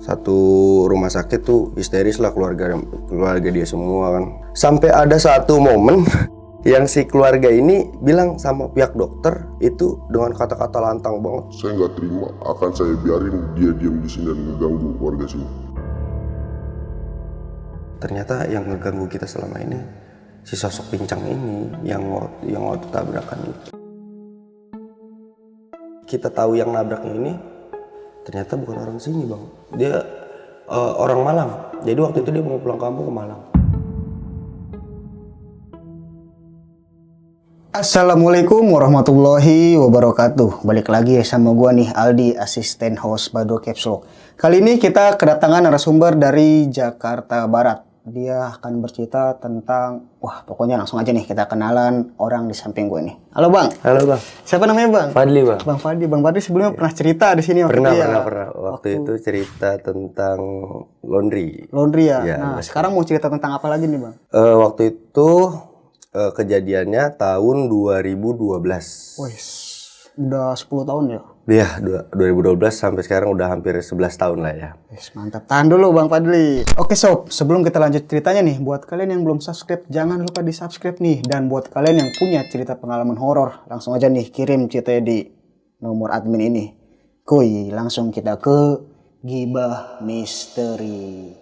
Satu rumah sakit tuh histeris lah, keluarga dia semua kan. Sampai ada satu momen yang si keluarga ini bilang sama pihak dokter itu dengan kata-kata lantang banget. Saya nggak terima, akan saya biarin dia diam di sini dan ngeganggu warga sini. Ternyata yang ngeganggu kita selama ini si sosok pincang ini yang waktu tabrakan itu. Kita tahu yang nabraknya ini ternyata bukan orang sini bang, dia orang Malang. Jadi waktu itu dia mau pulang kampung ke Malang. Assalamualaikum warahmatullahi wabarakatuh. Balik lagi ya sama gua nih Aldi, asisten host Bado Capsule. Kali ini kita kedatangan narasumber dari Jakarta Barat. Dia akan bercerita tentang, pokoknya langsung aja nih kita kenalan orang di samping gue nih. Halo bang. Halo bang. Siapa namanya bang? Fadli bang. Bang Fadli sebelumnya pernah cerita di sini Pernah. ya? Waktu itu cerita tentang laundry. Laundry ya. Ya, nah sekarang mau cerita tentang apa lagi nih bang? Waktu itu kejadiannya tahun 2012. Wih, udah 10 tahun ya? Iya, 2012 sampai sekarang udah hampir 11 tahun lah ya. Mantap. Tahan dulu Bang Fadli. Oke sob, sebelum kita lanjut ceritanya nih, buat kalian yang belum subscribe, jangan lupa di subscribe nih. Dan buat kalian yang punya cerita pengalaman horor, langsung aja nih kirim ceritanya di nomor admin ini. Kuy, langsung kita ke Gibah Misteri.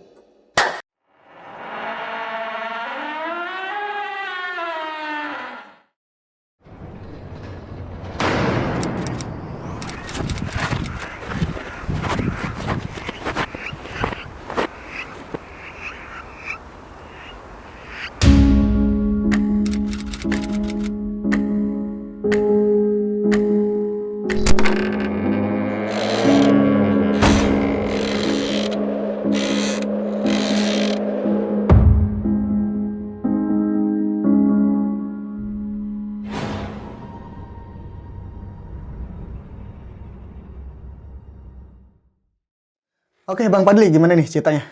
Oke Bang Fadli, gimana nih ceritanya?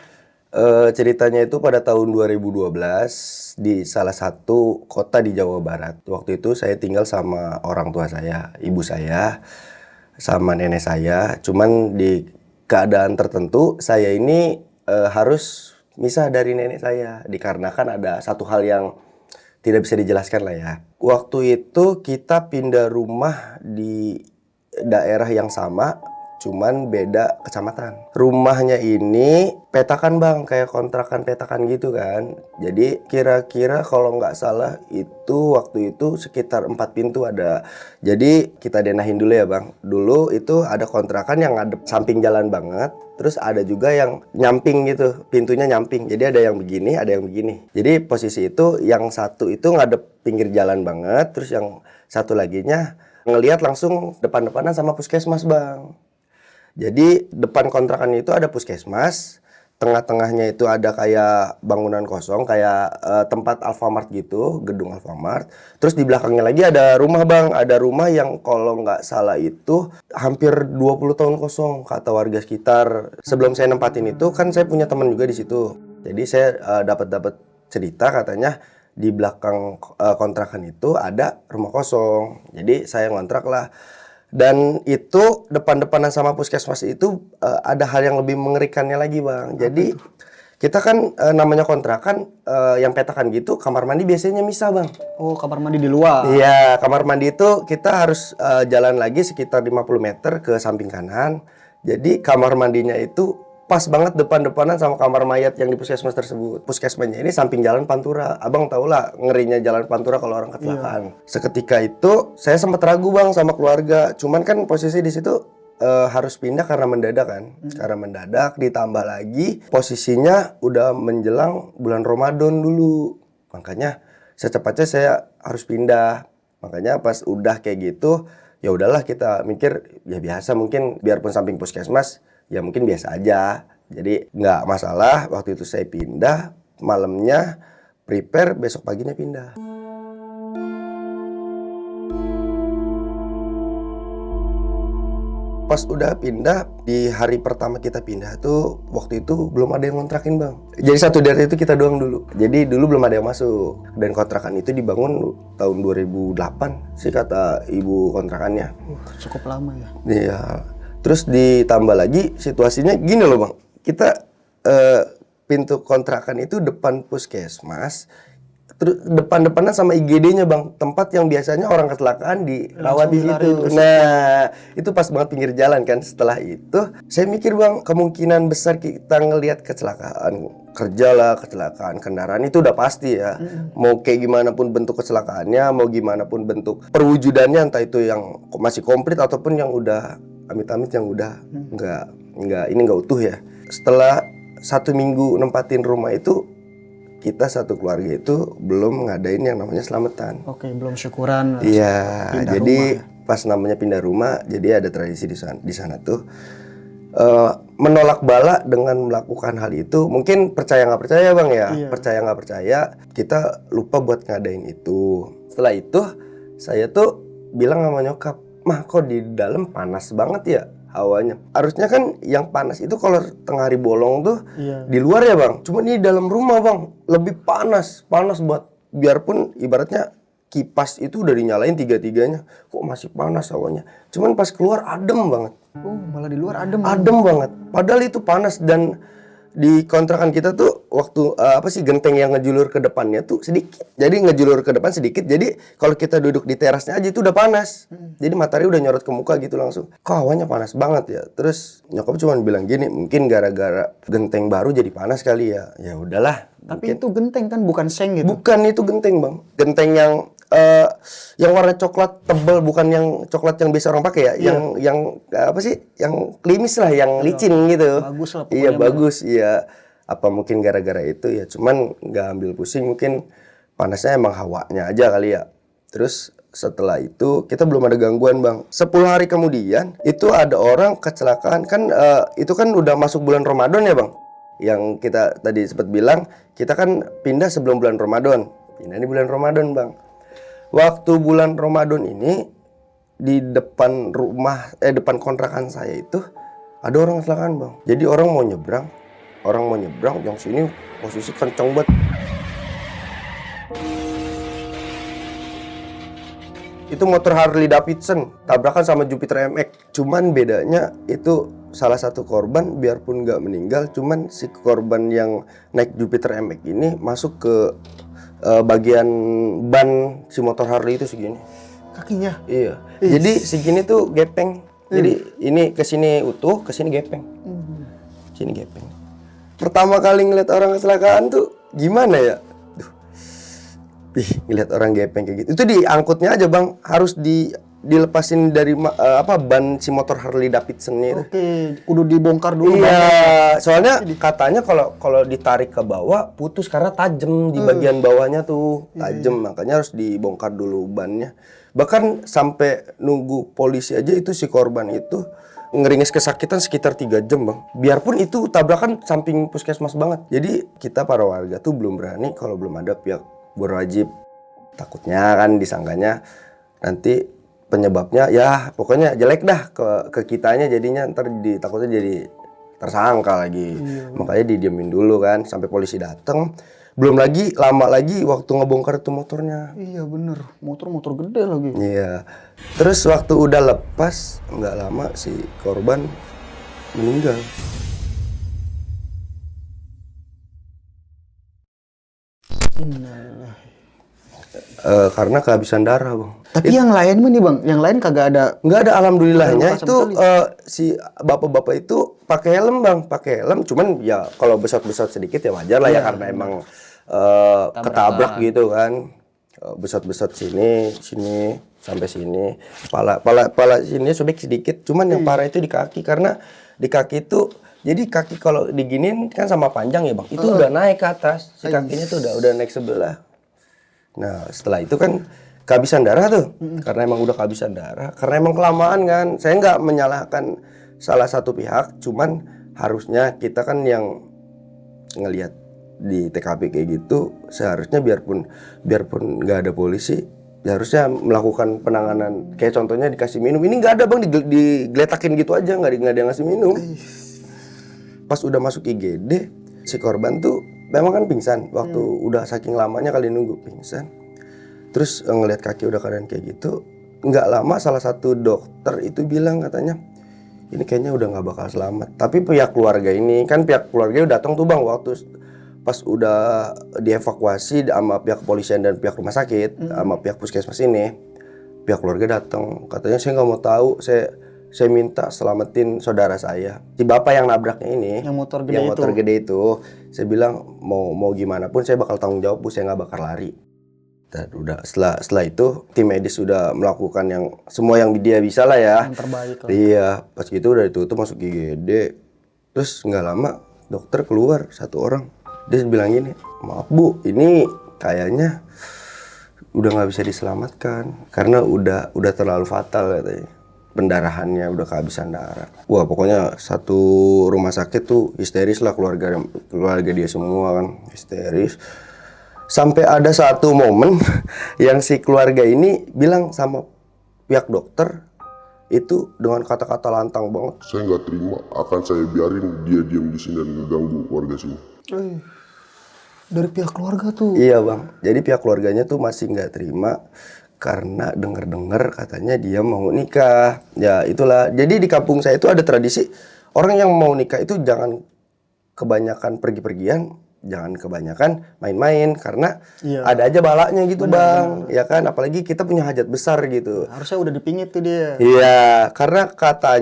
Ceritanya itu pada tahun 2012 di salah satu kota di Jawa Barat. Waktu itu saya tinggal sama orang tua saya, ibu saya, sama nenek saya. Cuman di keadaan tertentu saya ini harus misah dari nenek saya dikarenakan ada satu hal yang tidak bisa dijelaskan lah ya. Waktu itu kita pindah rumah di daerah yang sama, cuman beda kecamatan. Rumahnya ini petakan bang, kayak kontrakan petakan gitu kan. Jadi kira-kira kalau nggak salah itu waktu itu sekitar 4 pintu ada. Jadi kita denahin dulu ya bang. Dulu itu ada kontrakan yang ngadep samping jalan banget. Terus ada juga yang nyamping gitu, pintunya nyamping. Jadi ada yang begini, ada yang begini. Jadi posisi itu yang satu itu ngadep pinggir jalan banget. Terus yang satu laginya ngelihat langsung depan-depanan sama puskesmas bang. Jadi depan kontrakan itu ada puskesmas, tengah-tengahnya itu ada kayak bangunan kosong, kayak tempat Alfamart gitu, gedung Alfamart. Terus di belakangnya lagi ada rumah bang, ada rumah yang kalau nggak salah itu hampir 20 tahun kosong kata warga sekitar. Sebelum saya nempatin itu kan saya punya teman juga di situ. Jadi saya dapat cerita katanya di belakang kontrakan itu ada rumah kosong. Jadi saya ngontrak lah. Dan itu depan-depanan sama puskesmas itu ada hal yang lebih mengerikannya lagi bang. Jadi kita kan namanya kontrakan yang petakan gitu, kamar mandi biasanya misah bang. Oh, kamar mandi di luar? Iya, kamar mandi itu kita harus jalan lagi sekitar 50 meter ke samping kanan. Jadi kamar mandinya itu pas banget depan-depanan sama kamar mayat yang di puskesmas tersebut. Puskesmasnya ini samping jalan Pantura. Abang tau lah ngerinya jalan Pantura kalau orang kecelakaan. Iya. Seketika itu saya sempat ragu bang sama keluarga. Cuman kan posisi di situ harus pindah karena mendadak kan. Karena mendadak ditambah lagi posisinya udah menjelang bulan Ramadan dulu. Makanya secepatnya saya harus pindah. Makanya pas udah kayak gitu, ya udahlah kita mikir ya biasa mungkin biarpun samping puskesmas ya mungkin biasa aja. Jadi nggak masalah, waktu itu saya pindah, malamnya prepare, besok paginya pindah. Pas udah pindah, di hari pertama kita pindah tuh, waktu itu belum ada yang ngontrakin bang. Jadi satu daerah itu kita doang dulu. Jadi dulu belum ada yang masuk. Dan kontrakan itu dibangun tahun 2008 sih kata ibu kontrakannya. Cukup lama ya? Iya. Terus ditambah lagi situasinya gini loh bang. kita pintu kontrakan itu depan puskesmas, terus depan-depanan sama IGD-nya bang, tempat yang biasanya orang kecelakaan dirawat di situ. Nah itu pas banget pinggir jalan kan. Setelah itu saya mikir bang, kemungkinan besar kita ngelihat kecelakaan kerja lah, kecelakaan kendaraan itu udah pasti ya. Mau kayak gimana pun bentuk kecelakaannya, mau gimana pun bentuk perwujudannya, entah itu yang masih komplit ataupun yang udah amit-amit yang udah nggak utuh ya. Setelah 1 minggu nempatin rumah itu, kita satu keluarga itu belum ngadain yang namanya selamatan. Oke, belum syukuran. Iya, pindah jadi rumah. pas namanya pindah rumah, jadi ada tradisi di sana tuh menolak bala dengan melakukan hal itu. Mungkin percaya nggak percaya bang ya, percaya nggak percaya, kita lupa buat ngadain itu. Setelah itu saya tuh bilang sama nyokap, mah kok di dalam panas banget ya hawanya. Harusnya kan yang panas itu kalau tengah hari bolong tuh di luar ya bang. Cuma ini di dalam rumah bang, lebih panas buat, biarpun ibaratnya kipas itu udah dinyalain tiga-tiganya, kok masih panas hawanya. Cuman pas keluar adem banget. Oh, malah di luar adem. Adem banget. Padahal itu panas. Dan di kontrakan kita tuh waktu genteng yang ngejulur ke depannya tuh sedikit. Jadi ngejulur ke depan sedikit. Jadi kalau kita duduk di terasnya aja itu udah panas. Jadi matahari udah nyorot ke muka gitu langsung. Kok hawanya panas banget ya. Terus nyokap cuma bilang gini, mungkin gara-gara genteng baru jadi panas kali ya. Ya udahlah. Tapi itu genteng kan, bukan seng gitu. Bukan, itu genteng bang. Genteng yang warna coklat tebal, bukan yang coklat yang biasa orang pakai ya. Yang apa sih? Yang klimis lah, yang licin gitu. Bagus lah pokoknya. Iya bagus, iya. Apa mungkin gara-gara itu ya? Cuman nggak ambil pusing, mungkin panasnya emang hawanya aja kali ya. Terus setelah itu kita belum ada gangguan bang. 10 hari kemudian itu ada orang kecelakaan kan. Itu kan udah masuk bulan Ramadan ya bang. Yang kita tadi sempat bilang, kita kan pindah sebelum bulan Ramadan. Pindah di bulan Ramadan bang. Waktu bulan Ramadan ini di depan rumah, depan kontrakan saya itu ada orang kecelakaan bang. Jadi orang mau nyebrang, yang sini posisi kenceng banget. Itu motor Harley Davidson tabrakan sama Jupiter MX. Cuman bedanya itu salah satu korban biarpun nggak meninggal, cuman si korban yang naik Jupiter MX ini masuk ke bagian ban si motor Harley itu segini. Kakinya? Iya. Jadi segini tuh gepeng. Jadi ini kesini utuh, kesini gepeng. Sini gepeng. Pertama kali ngeliat orang kecelakaan tuh gimana ya? Ngeliat orang gepeng kayak gitu. Itu diangkutnya aja bang, harus dilepasin dari ban si motor Harley Davidson itu. Oke, kudu dibongkar dulu. Iya, soalnya katanya kalau ditarik ke bawah putus karena tajam di bagian bawahnya tuh, tajam, makanya harus dibongkar dulu bannya. Bahkan sampai nunggu polisi aja itu si korban itu ngeringis kesakitan sekitar 3 jam bang. Biarpun itu tabrakan samping puskesmas banget. Jadi kita para warga tuh belum berani kalau belum ada pihak berwajib. Takutnya kan disangkanya nanti penyebabnya ya pokoknya jelek dah ke kitanya, jadinya ntar takutnya jadi tersangka lagi. Makanya didiemin dulu kan sampai polisi datang. Belum lagi lama lagi waktu ngebongkar itu motornya. Iya bener, motor gede lagi. Iya. Terus waktu udah lepas nggak lama si korban meninggal. Karena kehabisan darah bang. Tapi yang lain mah nih bang, yang lain kagak ada. Nggak ada, alhamdulillahnya Sama itu sekali. si bapak-bapak itu pakai helm bang, pakai helm. Cuman ya kalau besot-besot sedikit ya wajar lah ya karena emang ketabrak gitu kan. Besot-besot sini sampai sini, pala sini sobek sedikit. Cuman yang parah itu di kaki, karena di kaki itu jadi kaki kalau diginin kan sama panjang ya bang, itu udah naik ke atas, si kakinya tuh udah naik sebelah. Nah setelah itu kan kehabisan darah tuh, karena emang udah kehabisan darah, karena emang kelamaan kan. Saya nggak menyalahkan salah satu pihak, cuman harusnya kita kan yang ngelihat di TKP kayak gitu, seharusnya biarpun nggak ada polisi, ya harusnya melakukan penanganan. Kayak contohnya dikasih minum, ini nggak ada bang, digeletakin gitu aja, nggak ada yang ngasih minum. Pas udah masuk IGD, si korban tuh memang kan pingsan, waktu udah saking lamanya kali nunggu pingsan. Terus ngelihat kaki udah keadaan kayak gitu, nggak lama salah satu dokter itu bilang katanya, ini kayaknya udah nggak bakal selamat. Tapi pihak keluarga ini, kan pihak keluarga datang tuh bang waktu pas udah dievakuasi sama pihak kepolisian dan pihak rumah sakit sama pihak puskesmas ini. Pihak keluarga datang, katanya saya nggak mau tahu, saya minta selamatin saudara saya. Si bapak yang nabraknya ini, Yang motor gede itu, saya bilang mau gimana pun saya bakal tanggung jawab bu, saya nggak bakal lari. Dan udah setelah itu tim medis sudah melakukan yang semua yang dia bisa lah ya. Yang terbaik lah. Iya, pas gitu udah ditutup masuk IGD. Terus nggak lama dokter keluar satu orang, dia bilang gini, maaf bu, ini kayaknya udah nggak bisa diselamatkan karena udah terlalu fatal katanya, pendarahannya udah kehabisan darah. Wah pokoknya satu rumah sakit tuh histeris lah, keluarga dia semua kan histeris. Sampai ada satu momen yang si keluarga ini bilang sama pihak dokter itu dengan kata-kata lantang banget. Saya nggak terima, akan saya biarin dia diam di sini dan ngeganggu warga sini. Dari pihak keluarga tuh. Iya bang, jadi pihak keluarganya tuh masih nggak terima karena denger katanya dia mau nikah. Ya itulah, jadi di kampung saya itu ada tradisi orang yang mau nikah itu jangan kebanyakan pergi-pergian, jangan kebanyakan main-main karena ada aja balaknya gitu bang. Ya kan, apalagi kita punya hajat besar gitu. Harusnya udah dipingit tuh dia. Iya, karena kata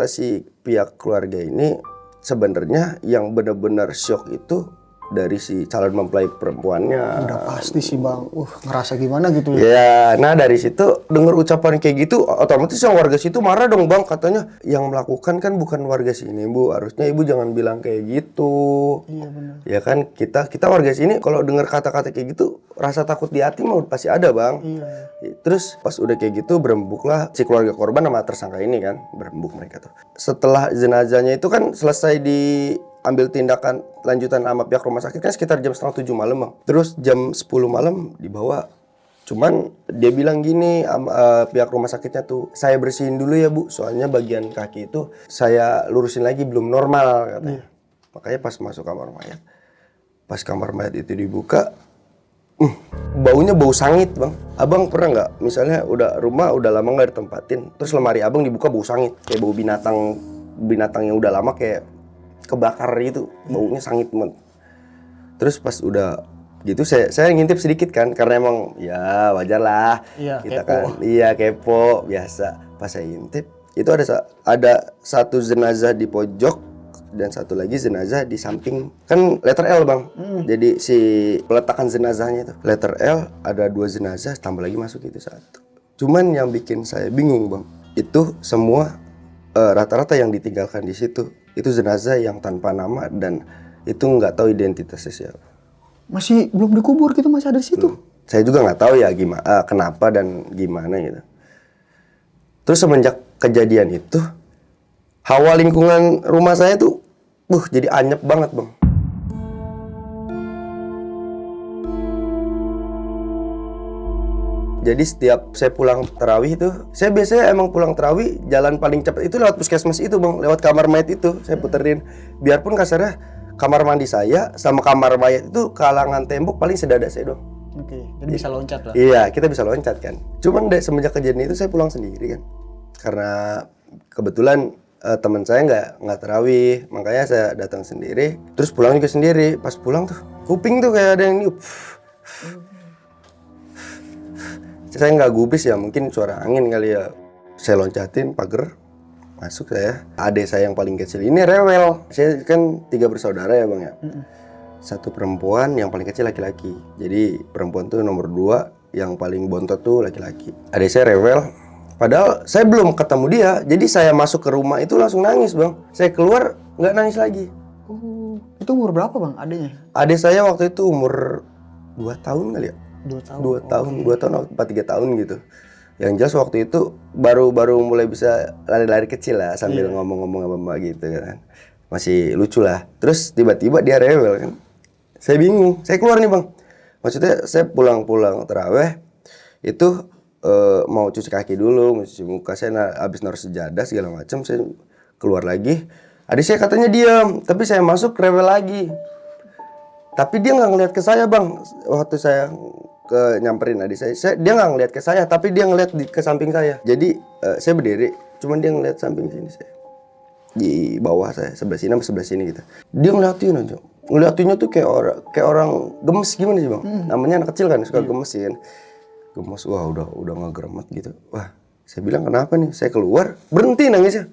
si pihak keluarga ini sebenarnya yang benar-benar syok itu dari si calon mempelai perempuannya. Udah pasti sih bang, ngerasa gimana gitu ya. Ya, nah dari situ denger ucapan kayak gitu, otomatis yang warga situ marah dong bang, katanya yang melakukan kan bukan warga sini bu, harusnya ibu jangan bilang kayak gitu. Iya benar. Ya kan kita warga sini kalau denger kata-kata kayak gitu, rasa takut di hati mah pasti ada bang. Iya. Terus pas udah kayak gitu berembuklah si keluarga korban sama tersangka ini kan, berembuk mereka tuh. Setelah jenazahnya itu kan selesai diambil tindakan lanjutan sama pihak rumah sakit kan sekitar jam 6:30 malam bang. Terus jam 10 malam dibawa. Cuman dia bilang gini pihak rumah sakitnya tuh, saya bersihin dulu ya bu, soalnya bagian kaki itu saya lurusin lagi belum normal katanya. Makanya pas masuk kamar mayat, pas kamar mayat itu dibuka, baunya bau sangit bang. Abang pernah nggak misalnya rumah udah lama nggak ditempatin, terus lemari abang dibuka bau sangit, kayak bau binatang yang udah lama kayak kebakar gitu, baunya sangit banget. Terus pas udah gitu saya ngintip sedikit kan, karena emang ya wajar lah, kita kepo. kan kepo biasa. Pas saya ngintip itu ada satu jenazah di pojok dan satu lagi jenazah di samping, kan letter L bang. Jadi si peletakan jenazahnya itu letter L, ada 2 jenazah tambah lagi masuk itu satu. Cuman yang bikin saya bingung bang, itu semua rata-rata yang ditinggalkan di situ itu jenazah yang tanpa nama dan itu nggak tahu identitasnya siapa. Masih belum dikubur gitu, masih ada di situ. Saya juga nggak tahu ya gimana, kenapa dan gimana gitu. Terus semenjak kejadian itu, hawa lingkungan rumah saya tuh, jadi anyep banget bang. Jadi setiap saya pulang tarawih itu, saya biasanya emang pulang tarawih jalan paling cepat itu lewat puskesmas itu bang, lewat kamar mayat itu saya puterin. Biarpun kasarnya kamar mandi saya sama kamar mayat itu kalangan tembok paling sedada saya dong. Oke, jadi bisa loncat lah. Iya, kita bisa loncat kan. Cuman semenjak kejadian itu saya pulang sendiri kan, karena kebetulan teman saya nggak tarawih, makanya saya datang sendiri. Terus pulang juga sendiri. Pas pulang tuh kuping tuh kayak ada yang niup. Saya nggak gubris ya, mungkin suara angin kali ya. Saya loncatin pagar, masuk saya. Adik saya yang paling kecil ini rewel. Saya kan 3 bersaudara ya bang ya. Satu perempuan, yang paling kecil laki-laki. Jadi perempuan tuh nomor 2, yang paling bontot tuh laki-laki. Adik saya rewel. Padahal saya belum ketemu dia. Jadi saya masuk ke rumah itu langsung nangis bang. Saya keluar nggak nangis lagi. Itu umur berapa bang adiknya? Adik saya waktu itu umur 2 tahun kali ya. 2 tahun. 2 tahun atau 3 tahun gitu. Yang jelas waktu itu baru mulai bisa lari-lari kecil lah sambil ngomong-ngomong sama mbak gitu kan. Masih lucu lah. Terus tiba-tiba dia rewel kan. Saya bingung. Saya keluar nih bang. Maksudnya saya pulang taraweh itu mau cuci kaki dulu, mau cuci muka. Saya habis naruh sejadah segala macam. Saya keluar lagi. Adik saya katanya diam, tapi saya masuk rewel lagi. Tapi dia nggak ngeliat ke saya bang. Waktu saya nyamperin adik saya dia nggak ngeliat ke saya, tapi dia ngeliat ke samping saya. Jadi saya berdiri, cuman dia ngeliat samping sini saya. Di bawah saya, sebelah sini sama sebelah sini gitu. Dia ngeliatin aja. Ngeliatinnya tuh kayak orang gemes gimana sih bang? Namanya anak kecil kan suka gemes sih kan. Gemes, wah udah ngegeremet gitu. Wah, saya bilang kenapa nih? Saya keluar, berhenti nangisnya.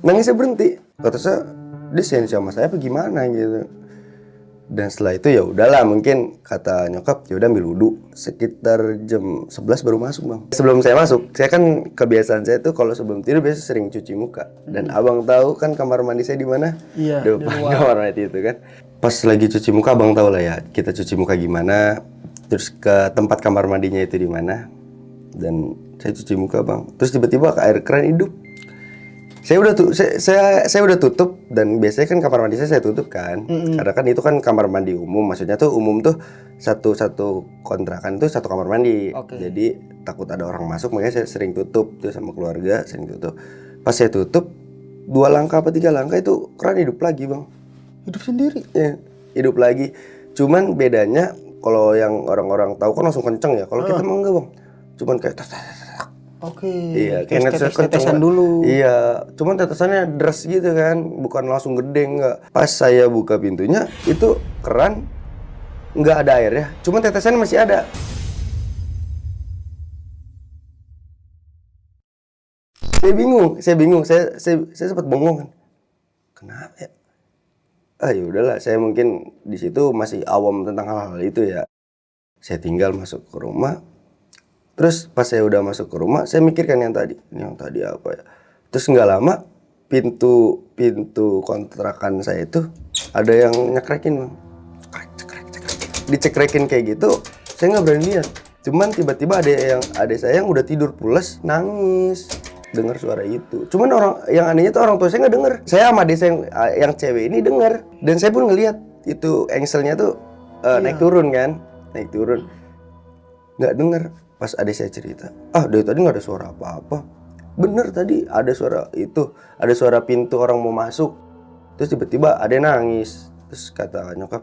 Nangisnya berhenti. Kata saya, dia sensi sama saya apa gimana gitu. Dan setelah itu ya udahlah, mungkin kata nyokap ya udah ambil wudhu. Sekitar jam 11 baru masuk bang. Sebelum saya masuk, saya kan kebiasaan saya tuh kalau sebelum tidur biasa sering cuci muka. Dan abang tahu kan kamar mandi saya di mana? Iya, Depan kamar mandi itu kan. Pas lagi cuci muka abang tahu lah ya, kita cuci muka gimana. Terus ke tempat kamar mandinya itu di mana. Dan saya cuci muka bang. Terus tiba-tiba air keran hidup. Saya udah tutup, dan biasanya kan kamar mandi saya tutup kan. Karena kan itu kan kamar mandi umum, maksudnya tuh umum tuh satu kontrakan tuh satu kamar mandi. Jadi takut ada orang masuk, makanya saya sering tutup tuh sama keluarga, sering tutup. Pas saya tutup 2 langkah apa 3 langkah itu keran hidup lagi bang. Hidup sendiri? Ya, hidup lagi. Cuman bedanya kalau yang orang-orang tahu kan langsung kenceng ya. Kalau kita mah enggak bang, cuman kayak Oke. iya, kayak tetesan dulu. Iya, cuman tetesannya deras gitu kan, bukan langsung gede enggak. Pas saya buka pintunya, itu keran nggak ada air ya, cuman tetesannya masih ada. Saya bingung, saya sempat bengong kan. Kenapa ya? Ya udahlah, saya mungkin di situ masih awam tentang hal-hal itu ya. Saya tinggal masuk ke rumah. Terus pas saya udah masuk ke rumah, saya mikirkan yang tadi apa ya. Terus nggak lama pintu kontrakan saya itu ada yang nyekrekin bang. Cekrek. Dicekrekin kayak gitu, saya nggak berani lihat. Cuman tiba-tiba ada saya yang udah tidur pules nangis dengar suara itu. Cuman yang anehnya tuh orang tua saya nggak dengar. Saya sama adik saya yang cewek ini dengar, dan saya pun ngelihat itu engselnya tuh naik turun kan, nggak dengar. Pas adik saya cerita, dari tadi nggak ada suara apa-apa. Bener tadi ada suara itu, ada suara pintu orang mau masuk. Terus tiba-tiba ada yang nangis. Terus kata nyokap,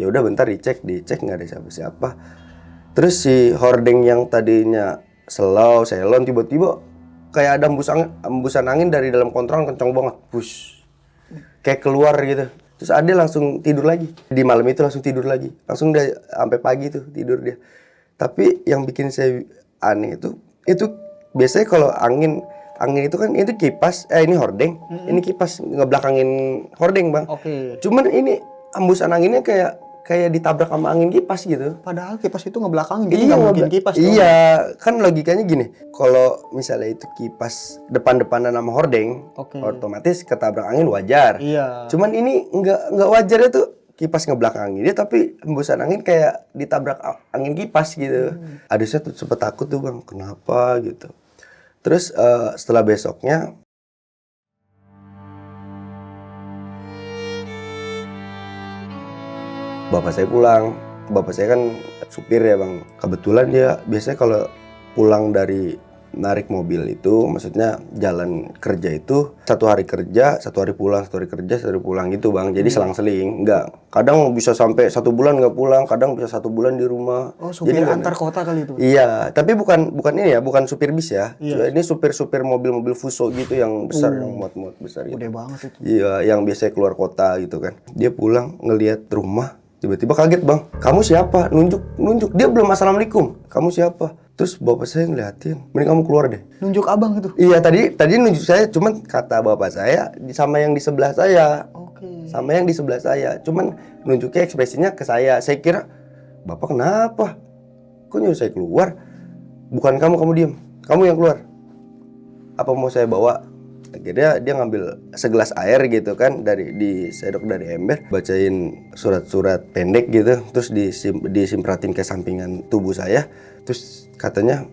ya udah bentar dicek nggak ada siapa-siapa. Terus si hordeng yang tadinya selon tiba-tiba kayak ada embusan angin dari dalam kontrakan kencang banget, push, kayak keluar gitu. Terus ade langsung tidur lagi. Di malam itu langsung tidur lagi, langsung dia sampai pagi tuh tidur dia. Tapi yang bikin saya aneh itu biasanya kalau angin itu kan itu kipas, ini hordeng, ini kipas ngebelakangin hordeng bang. Cuman ini embusan anginnya kayak ditabrak sama angin kipas gitu. Padahal kipas itu ngebelakangin, jadi nggak mungkin kipas. Iya, kan logikanya gini, kalau misalnya itu kipas depan-depanan sama hordeng, otomatis ketabrak angin wajar. Iya. Cuman ini nggak wajarnya tuh. Kipas ngebelakangin dia, tapi hembusan angin kayak ditabrak angin kipas gitu. Adik saya tuh sempet takut tuh bang, kenapa gitu. Terus setelah besoknya bapak saya pulang. Bapak saya kan supir ya bang. Kebetulan dia biasanya kalau pulang dari narik mobil itu, maksudnya jalan kerja itu 1 hari kerja, 1 hari pulang, 1 hari kerja, 1 hari pulang gitu bang. Jadi selang-seling, enggak. Kadang bisa sampai 1 bulan nggak pulang, kadang bisa 1 bulan di rumah. Supir jadi antar kota kali itu? Iya, tapi bukan ini ya, bukan supir bis ya. Ini supir mobil-mobil Fuso gitu yang besar, yang muat-muat besar gitu. Gede banget itu. Iya, yang biasanya keluar kota gitu kan. Dia pulang ngelihat rumah, tiba-tiba kaget bang. Kamu siapa? Nunjuk. Dia belum assalamualaikum. Kamu siapa? Terus bapak saya ngeliatin, mending kamu keluar deh. Nunjuk abang itu? Iya, tadi nunjuk saya, cuman kata bapak saya sama yang di sebelah saya. Sama yang di sebelah saya. Cuman nunjuknya ekspresinya ke saya. Saya kira, bapak kenapa? Kok nyuruh saya keluar? Bukan kamu diem. Kamu yang keluar. Apa mau saya bawa? Akhirnya dia ngambil segelas air gitu kan, disedok dari ember, bacain surat-surat pendek gitu, terus disimpratin ke sampingan tubuh saya. Terus katanya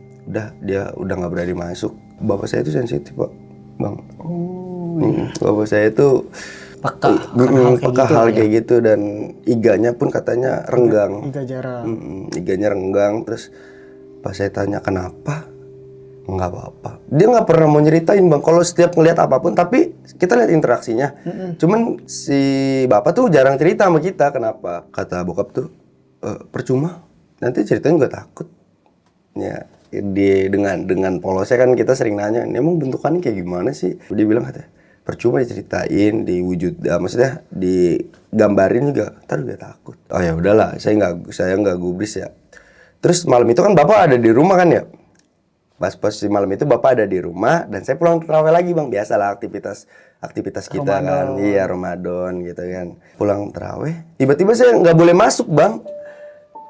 dia udah nggak berani masuk. Bapak saya itu sensitif pak, bang. Bapak saya itu peka hal kayak gitu, dan iganya pun katanya renggang. Iga jarang. Iganya renggang. Terus pas saya tanya kenapa, nggak apa-apa. Dia nggak pernah mau nyeritain bang. Kalau setiap ngeliat apapun, tapi kita lihat interaksinya. Cuman si bapak tuh jarang cerita sama kita kenapa. Kata bokap tuh, percuma. Nanti ceritanya juga takut. Ya, dengan polosnya kan kita sering nanya, emang bentukannya kayak gimana sih? Dia bilang katanya, percuma diceritain, maksudnya digambarin juga, ntar juga takut. Oh ya udahlah, saya nggak gubris ya. Terus malam itu kan bapak ada di rumah kan ya? Pas posisi malam itu bapak ada di rumah dan saya pulang terawih lagi bang, biasalah aktivitas kita kan, iya Ramadan gitu kan. Pulang terawih, tiba-tiba saya nggak boleh masuk bang.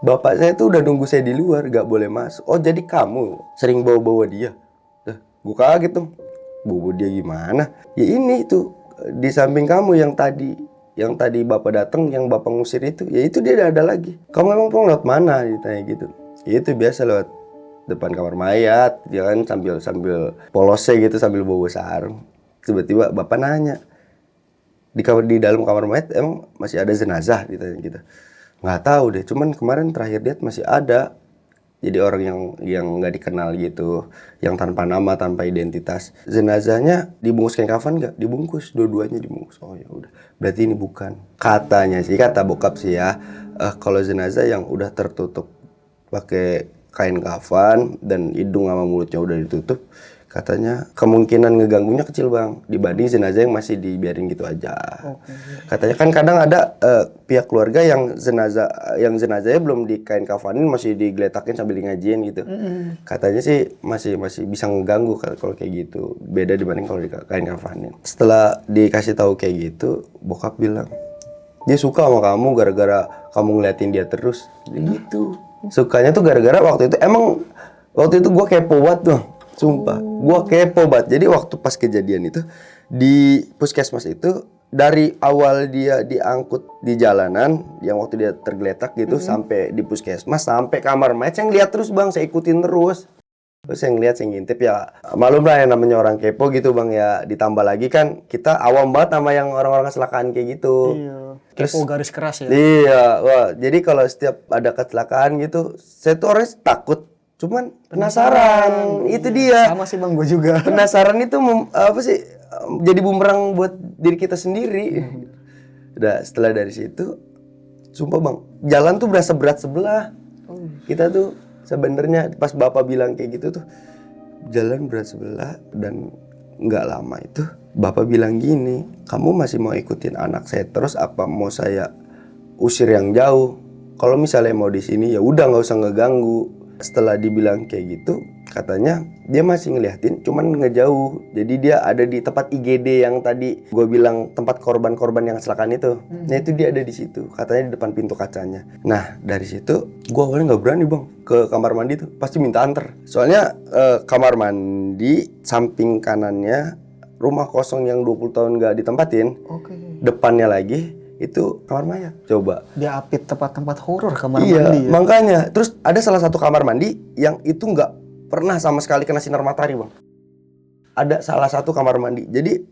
Bapak saya tuh udah nunggu saya di luar, gak boleh masuk. Oh jadi kamu sering bawa-bawa dia? Gue kaget tuh. Bawa dia gimana? Ya ini tuh di samping kamu yang tadi bapak datang, yang bapak ngusir itu. Ya itu dia ada lagi. Kamu emang pulang lewat mana? Ditanya gitu. Ya itu biasa lewat depan kamar mayat, dia kan sambil polosnya gitu, sambil bawa sarung. Tiba-tiba bapak nanya, di dalam kamar mayat emang masih ada jenazah? Ditanya gitu. Nggak tahu deh, cuman kemarin terakhir lihat masih ada. Jadi orang yang nggak dikenal gitu, yang tanpa nama, tanpa identitas. Jenazahnya dibungkus kain kafan nggak? Dibungkus, dua-duanya dibungkus. Oh ya udah, berarti ini bukan. Katanya sih, kata bokap sih ya, kalau jenazah yang udah tertutup pakai kain kafan dan hidung sama mulutnya udah ditutup, katanya kemungkinan ngeganggunya kecil bang, dibanding jenazah yang masih dibiarin gitu aja. Katanya kan kadang ada pihak keluarga yang jenazahnya belum di kain kafanin, masih digeletakin sambil ngajiin gitu. Katanya sih masih bisa ngeganggu kalau kayak gitu, beda dibanding kalau di kain kafanin. Setelah dikasih tahu kayak gitu, bokap bilang dia suka sama kamu gara-gara kamu ngeliatin dia terus gitu. Sukanya tuh gara-gara waktu itu gue kepo banget tuh. Sumpah, gue kepo banget. Jadi waktu pas kejadian itu di puskesmas itu, dari awal dia diangkut di jalanan, yang waktu dia tergeletak gitu, sampai di puskesmas, sampai kamar mayat, saya ngeliat terus bang, saya ikutin terus. Terus saya ngeliat, saya ngintip ya, malum lah yang namanya orang kepo gitu bang ya. Ditambah lagi kan kita awam banget sama yang orang-orang kecelakaan kayak gitu. Iya. Kepo garis keras ya. Iya, wah. Jadi kalau setiap ada kecelakaan gitu, saya tuh orangnya takut. Cuman penasaran, itu dia. Sama sih bang, gue juga. Penasaran itu jadi bumerang buat diri kita sendiri. Udah setelah dari situ, sumpah bang, jalan tuh berasa berat sebelah. Kita tuh sebenarnya pas bapak bilang kayak gitu tuh, jalan berat sebelah. Dan nggak lama itu bapak bilang gini, kamu masih mau ikutin anak saya terus apa mau saya usir yang jauh? Kalau misalnya mau di sini ya udah nggak usah ngeganggu. Setelah dibilang kayak gitu, katanya dia masih ngeliatin, cuman ngejauh. Jadi dia ada di tempat IGD yang tadi gue bilang tempat korban-korban yang kecelakaan itu. Nah itu dia ada di situ, katanya di depan pintu kacanya. Nah dari situ gue awalnya nggak berani bang ke kamar mandi tuh, pasti minta anter. Soalnya kamar mandi samping kanannya rumah kosong yang 20 tahun nggak ditempatin. Depannya lagi itu kamar mayat. Coba. Dia apit tempat-tempat horor kamar iya, mandi ya. Makanya. Terus ada salah satu kamar mandi yang itu nggak pernah sama sekali kena sinar matahari bang. Ada salah satu kamar mandi. Jadi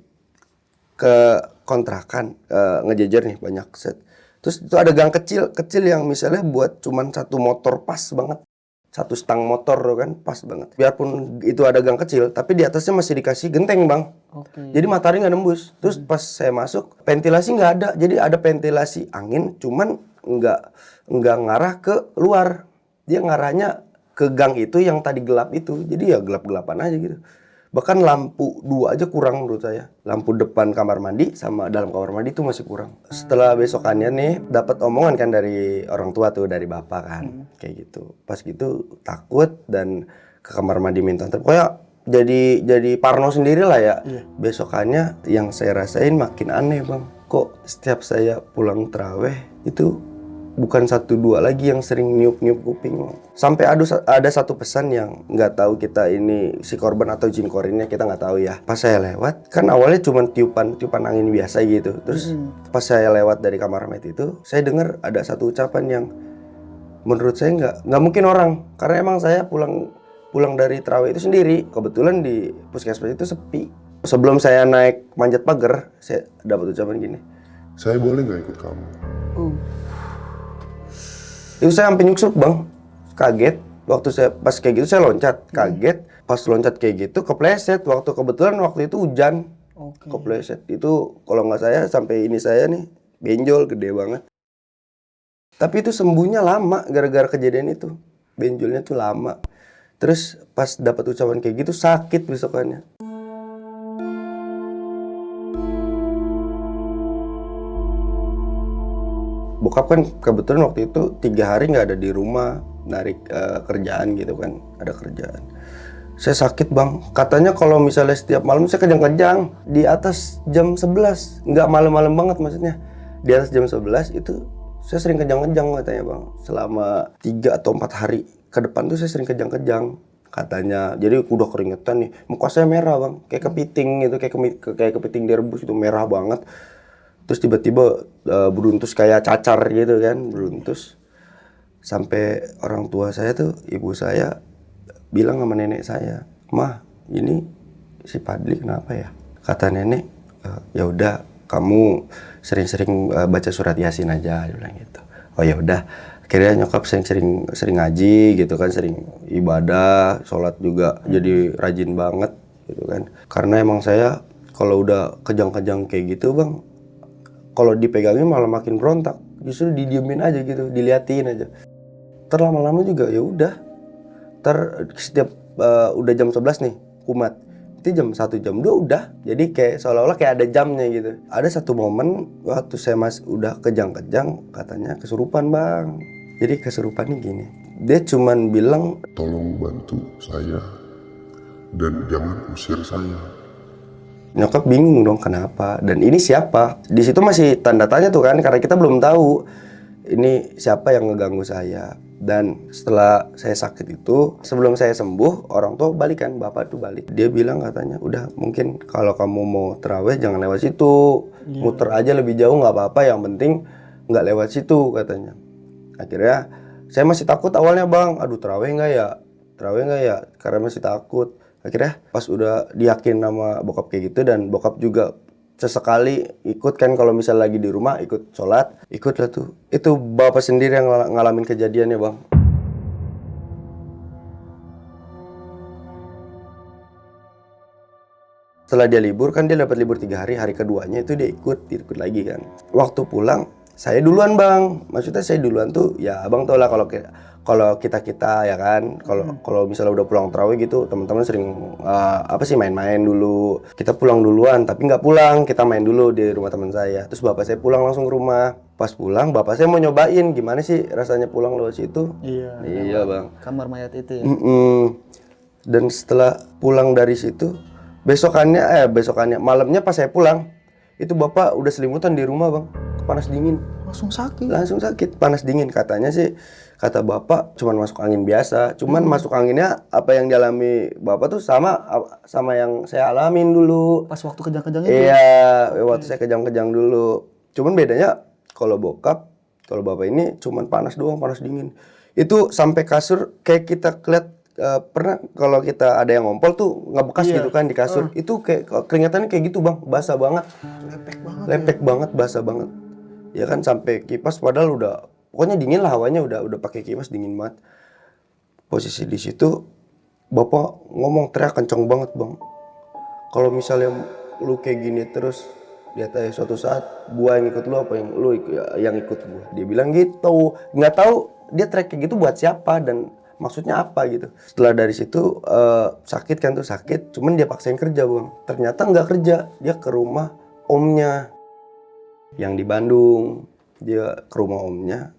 ke kontrakan ngejejer nih banyak set. Terus itu ada gang kecil yang misalnya buat cuman satu motor pas banget. Satu stang motor kan pas banget. Biarpun itu ada gang kecil, tapi di atasnya masih dikasih genteng bang. Jadi matahari nggak nembus. Terus pas saya masuk, ventilasi nggak ada. Jadi ada ventilasi angin, cuman nggak ngarah ke luar. Dia ngarahnya ke gang itu yang tadi gelap itu. Jadi ya gelap-gelapan aja gitu. Bahkan lampu 2 aja kurang menurut saya. Lampu depan kamar mandi sama dalam kamar mandi itu masih kurang. Setelah besokannya nih dapat omongan kan dari orang tua tuh, dari bapak kan. Kayak gitu. Pas gitu takut dan ke kamar mandi minta antar. Pokoknya jadi parno sendiri lah ya. Besokannya yang saya rasain makin aneh bang. Kok setiap saya pulang terawih itu bukan 1-2 lagi yang sering niup-niup kuping. Sampai ada satu pesan yang nggak tahu kita ini si korban atau jin korinnya, kita nggak tahu ya. Pas saya lewat, kan awalnya cuma tiupan angin biasa gitu. Terus pas saya lewat dari kamar mayat itu, saya dengar ada satu ucapan yang menurut saya nggak mungkin orang. Karena emang saya pulang dari terawih itu sendiri. Kebetulan di puskesmas itu sepi. Sebelum saya naik manjat pagar, saya dapat ucapan gini. Saya boleh nggak ikut kamu? Itu saya sampai nyuksuk bang, kaget. Waktu saya pas kayak gitu saya loncat, kaget. Pas loncat kayak gitu kepleset. Kebetulan waktu itu hujan, kepleset. Itu kalau nggak saya sampai ini saya nih benjol gede banget. Tapi itu sembuhnya lama gara-gara kejadian itu. Benjolnya tuh lama. Terus pas dapat ucapan kayak gitu sakit besokannya. Bokap kan kebetulan waktu itu 3 hari nggak ada di rumah, narik kerjaan gitu kan, ada kerjaan. Saya sakit bang, katanya kalau misalnya setiap malam saya kejang-kejang di atas jam 11, nggak malam-malam banget maksudnya. Di atas jam 11 itu saya sering kejang-kejang katanya bang, selama 3 atau 4 hari ke depan tuh saya sering kejang-kejang katanya. Jadi udah keringetan nih, muka saya merah bang, kayak kepiting gitu, kayak kepiting direbus itu merah banget. Terus tiba-tiba beruntus kayak cacar gitu kan, beruntus. Sampai orang tua saya tuh, ibu saya bilang sama nenek saya, "Mah, ini si Padli kenapa ya?" Kata nenek, "Ya udah, kamu sering-sering baca surat Yasin aja," dia bilang gitu. Oh ya udah, akhirnya nyokap sering ngaji gitu kan, sering ibadah, sholat juga jadi rajin banget gitu kan. Karena emang saya kalau udah kejang-kejang kayak gitu bang, kalau dipegangin malah makin berontak, justru didiemin aja gitu, diliatin aja. Terlama-lama juga ya udah. Setiap udah jam 11 nih, kumat. Itu jam 1 jam 2 udah. Jadi kayak seolah-olah kayak ada jamnya gitu. Ada satu momen waktu saya masih udah kejang-kejang, katanya kesurupan bang. Jadi kesurupannya gini. Dia cuman bilang, Tolong bantu saya dan jangan usir saya. nyokap bingung dong kenapa dan ini siapa. Di situ masih tanda tanya tuh kan, karena kita belum tahu ini siapa yang ngeganggu saya. Dan setelah saya sakit itu, sebelum saya sembuh, orang tua balik kan, bapak tuh balik. Dia bilang katanya, udah mungkin kalau kamu mau terawih jangan lewat situ, muter aja lebih jauh nggak apa-apa, yang penting nggak lewat situ katanya. Akhirnya saya masih takut awalnya bang, aduh terawih nggak ya, karena masih takut. Akhirnya pas udah diyakin sama bokap kayak gitu, dan bokap juga sesekali ikut kan kalau misal lagi di rumah ikut sholat, ikut lah tuh. Itu bapak sendiri yang ngalamin kejadiannya bang. Setelah dia libur kan, dia dapat libur 3 hari, hari keduanya itu dia ikut lagi kan. Waktu pulang saya duluan bang, maksudnya saya duluan tuh ya abang tau lah kalau kita ya kan, kalau misalnya udah pulang tarawih gitu, teman-teman sering main-main dulu. Kita pulang duluan, tapi nggak pulang, kita main dulu di rumah teman saya. Terus bapak saya pulang langsung ke rumah. Pas pulang, bapak saya mau nyobain gimana sih rasanya pulang lewat situ. Iya bang. Kamar mayat itu ya. Dan setelah pulang dari situ, besokannya malamnya pas saya pulang, itu bapak udah selimutan di rumah bang, panas dingin. Langsung sakit, panas dingin. Katanya sih, kata bapak cuman masuk angin biasa. Cuman masuk anginnya apa yang dialami bapak tuh sama yang saya alamin dulu. Pas waktu kejang-kejang itu? Iya, waktu saya kejang-kejang dulu. Cuman bedanya kalau bapak ini cuman panas doang, panas dingin. Itu sampai kasur kayak kita lihat, pernah kalau kita ada yang ngompol tuh ngebekas gitu kan di kasur. Itu kayak keringatannya kayak gitu bang, basah banget. Lepek banget, basah banget. Ya kan, sampai kipas padahal udah pokoknya dingin lah hawanya, udah pakai kipas dingin banget. Posisi di situ bapak ngomong teriak kenceng banget bang. Kalau misalnya lu kayak gini terus, lihat aja suatu saat gua yang ikut lu apa yang lu yang ikut gua. Dia bilang gitu. Nggak tahu dia teriak kayak gitu buat siapa dan maksudnya apa gitu. Setelah dari situ sakit kan tuh, sakit. Cuman dia paksain kerja bang. Ternyata nggak kerja, dia ke rumah omnya yang di Bandung. Dia ke rumah omnya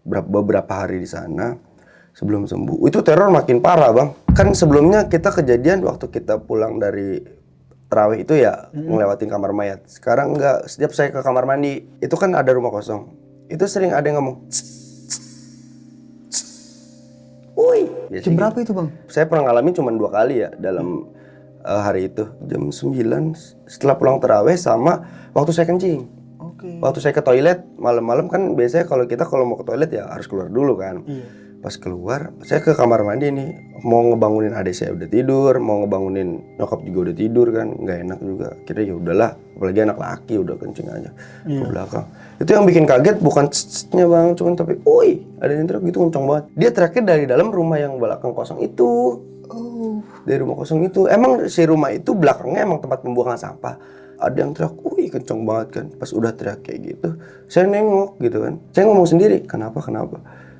beberapa hari di sana sebelum sembuh. Itu teror makin parah bang. Kan sebelumnya kita kejadian waktu kita pulang dari terawih itu ya ngelewatin kamar mayat. Sekarang enggak, setiap saya ke kamar mandi itu kan ada rumah kosong. Itu sering ada yang ngomong, "Woi." Jam berapa itu bang? Saya pernah ngalamin cuma 2 kali ya dalam hari itu. Jam 9 setelah pulang terawih sama waktu saya kencing. Waktu saya ke toilet malam-malam kan biasanya kalau mau ke toilet ya harus keluar dulu kan. Pas keluar, saya ke kamar mandi nih, mau ngebangunin adik saya udah tidur, mau ngebangunin nyokap juga udah tidur kan, nggak enak juga. Kira ya udahlah, apalagi anak laki udah kencing aja ke belakang. Itu yang bikin kaget bukan nya bang, cuman tapi, "Woi," ada yang teriak gitu kencang banget. Dia teriaknya dari dalam rumah yang belakang kosong itu. Dari rumah kosong itu. Emang si rumah itu belakangnya emang tempat pembuangan sampah. Ada yang teriak, "Wih, kenceng banget kan." Pas udah teriak kayak gitu, saya nengok gitu kan. Saya ngomong sendiri, kenapa?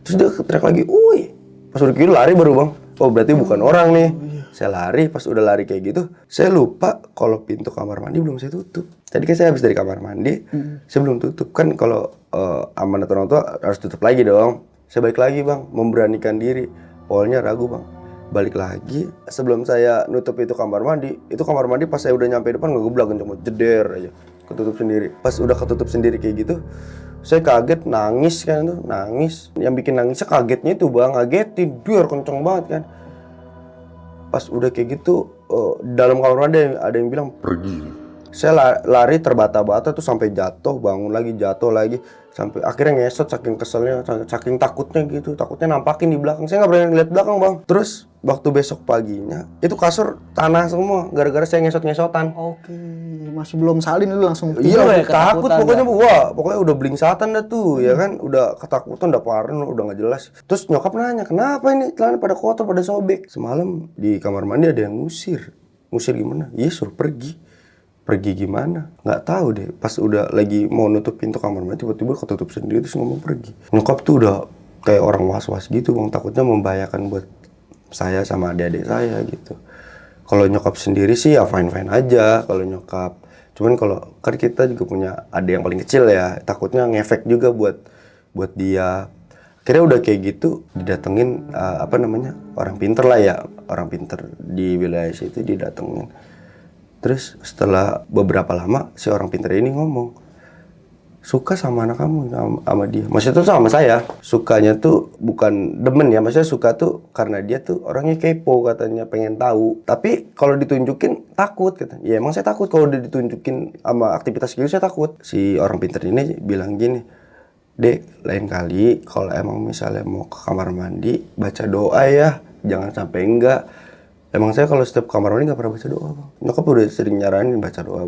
Terus dia teriak lagi, "Wih." Pas udah gitu lari baru bang. oh berarti bukan orang nih. Saya lari, pas udah lari kayak gitu, saya lupa kalau pintu kamar mandi belum saya tutup. Tadi kan saya habis dari kamar mandi, saya belum tutup. Kan kalau amanat orang tua harus tutup lagi dong. Saya balik lagi bang, memberanikan diri. Awalnya ragu bang, balik lagi. Sebelum saya nutup itu kamar mandi pas saya udah nyampe depan ngegeblak kenceng, jeder aja, ketutup sendiri. Pas udah ketutup sendiri kayak gitu, saya kaget, nangis kan tuh, nangis. Yang bikin nangisnya kagetnya itu bang, ngagetin, biar kenceng banget kan. Pas udah kayak gitu, dalam kamar mandi ada yang bilang Pergi. saya lari terbata-bata tuh sampai jatuh, bangun lagi, jatuh lagi, sampai akhirnya ngesot saking keselnya, saking takutnya gitu, takutnya nampakin di belakang. Saya nggak berani lihat belakang bang. Terus waktu besok paginya itu kasur tanah semua gara-gara saya ngesot-ngesotan. Oke, masih belum salin lu langsung Iya, tidur ya, takut ketakutan, pokoknya Bang? bu. Wah, pokoknya udah blingsatan dah tuh, ya kan, udah ketakutan, udah parno, udah nggak jelas. Terus nyokap nanya, kenapa ini celana pada kotor, pada sobek? Semalam di kamar mandi ada yang ngusir gimana? Iya suruh pergi gimana? Nggak tahu deh. Pas udah lagi mau nutup pintu kamar mandi, tiba-tiba ketutup sendiri terus ngomong pergi. Nyokap tuh udah kayak orang was-was gitu, bang, takutnya membahayakan buat saya sama adik-adik saya gitu. Kalau nyokap sendiri sih ya fine-fine aja kalau nyokap. Cuman kalau kan kita juga punya adik yang paling kecil ya, takutnya ngefek juga buat dia. Akhirnya udah kayak gitu didatengin orang pinter lah ya, orang pinter di wilayah situ didatengin. Terus setelah beberapa lama si orang pinter ini ngomong, suka sama anak kamu, sama dia. Maksudnya tuh sama saya. Sukanya tuh bukan demen ya, maksudnya suka tuh karena dia tuh orangnya kepo katanya, pengen tahu. Tapi kalau ditunjukin takut katanya. Ya emang saya takut kalau udah ditunjukin sama aktivitas gitu, saya takut. Si orang pinter ini bilang gini, Dek, lain kali kalau emang misalnya mau ke kamar mandi, baca doa ya, jangan sampai enggak. Emang saya kalau setiap kamar mandi nggak pernah baca doa, bang. Nyokap udah sering nyaranin baca doa.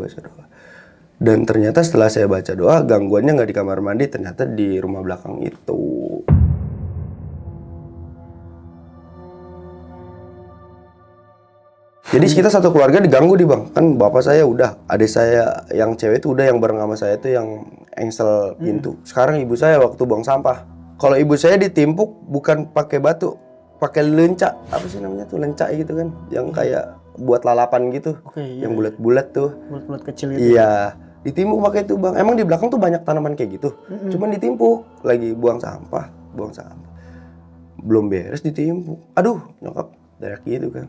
Dan ternyata setelah saya baca doa, gangguannya nggak di kamar mandi, ternyata di rumah belakang itu. Jadi kita satu keluarga diganggu nih bang, kan bapak saya udah, adik saya yang cewek itu udah, yang bareng sama saya itu yang engsel pintu. Sekarang ibu saya waktu buang sampah, kalau ibu saya ditimpuk bukan pakai batu, pakai lenca, apa sih namanya tuh, lenca gitu kan, yang kayak buat lalapan gitu, Oke, iya, yang bulat-bulat tuh. bulat-bulat kecil gitu. Iya, ditimpuk pakai itu bang. Emang di belakang tuh banyak tanaman kayak gitu, cuman ditimpuk lagi buang sampah, belum beres ditimpuk. Aduh, nyokap daerah gitu kan.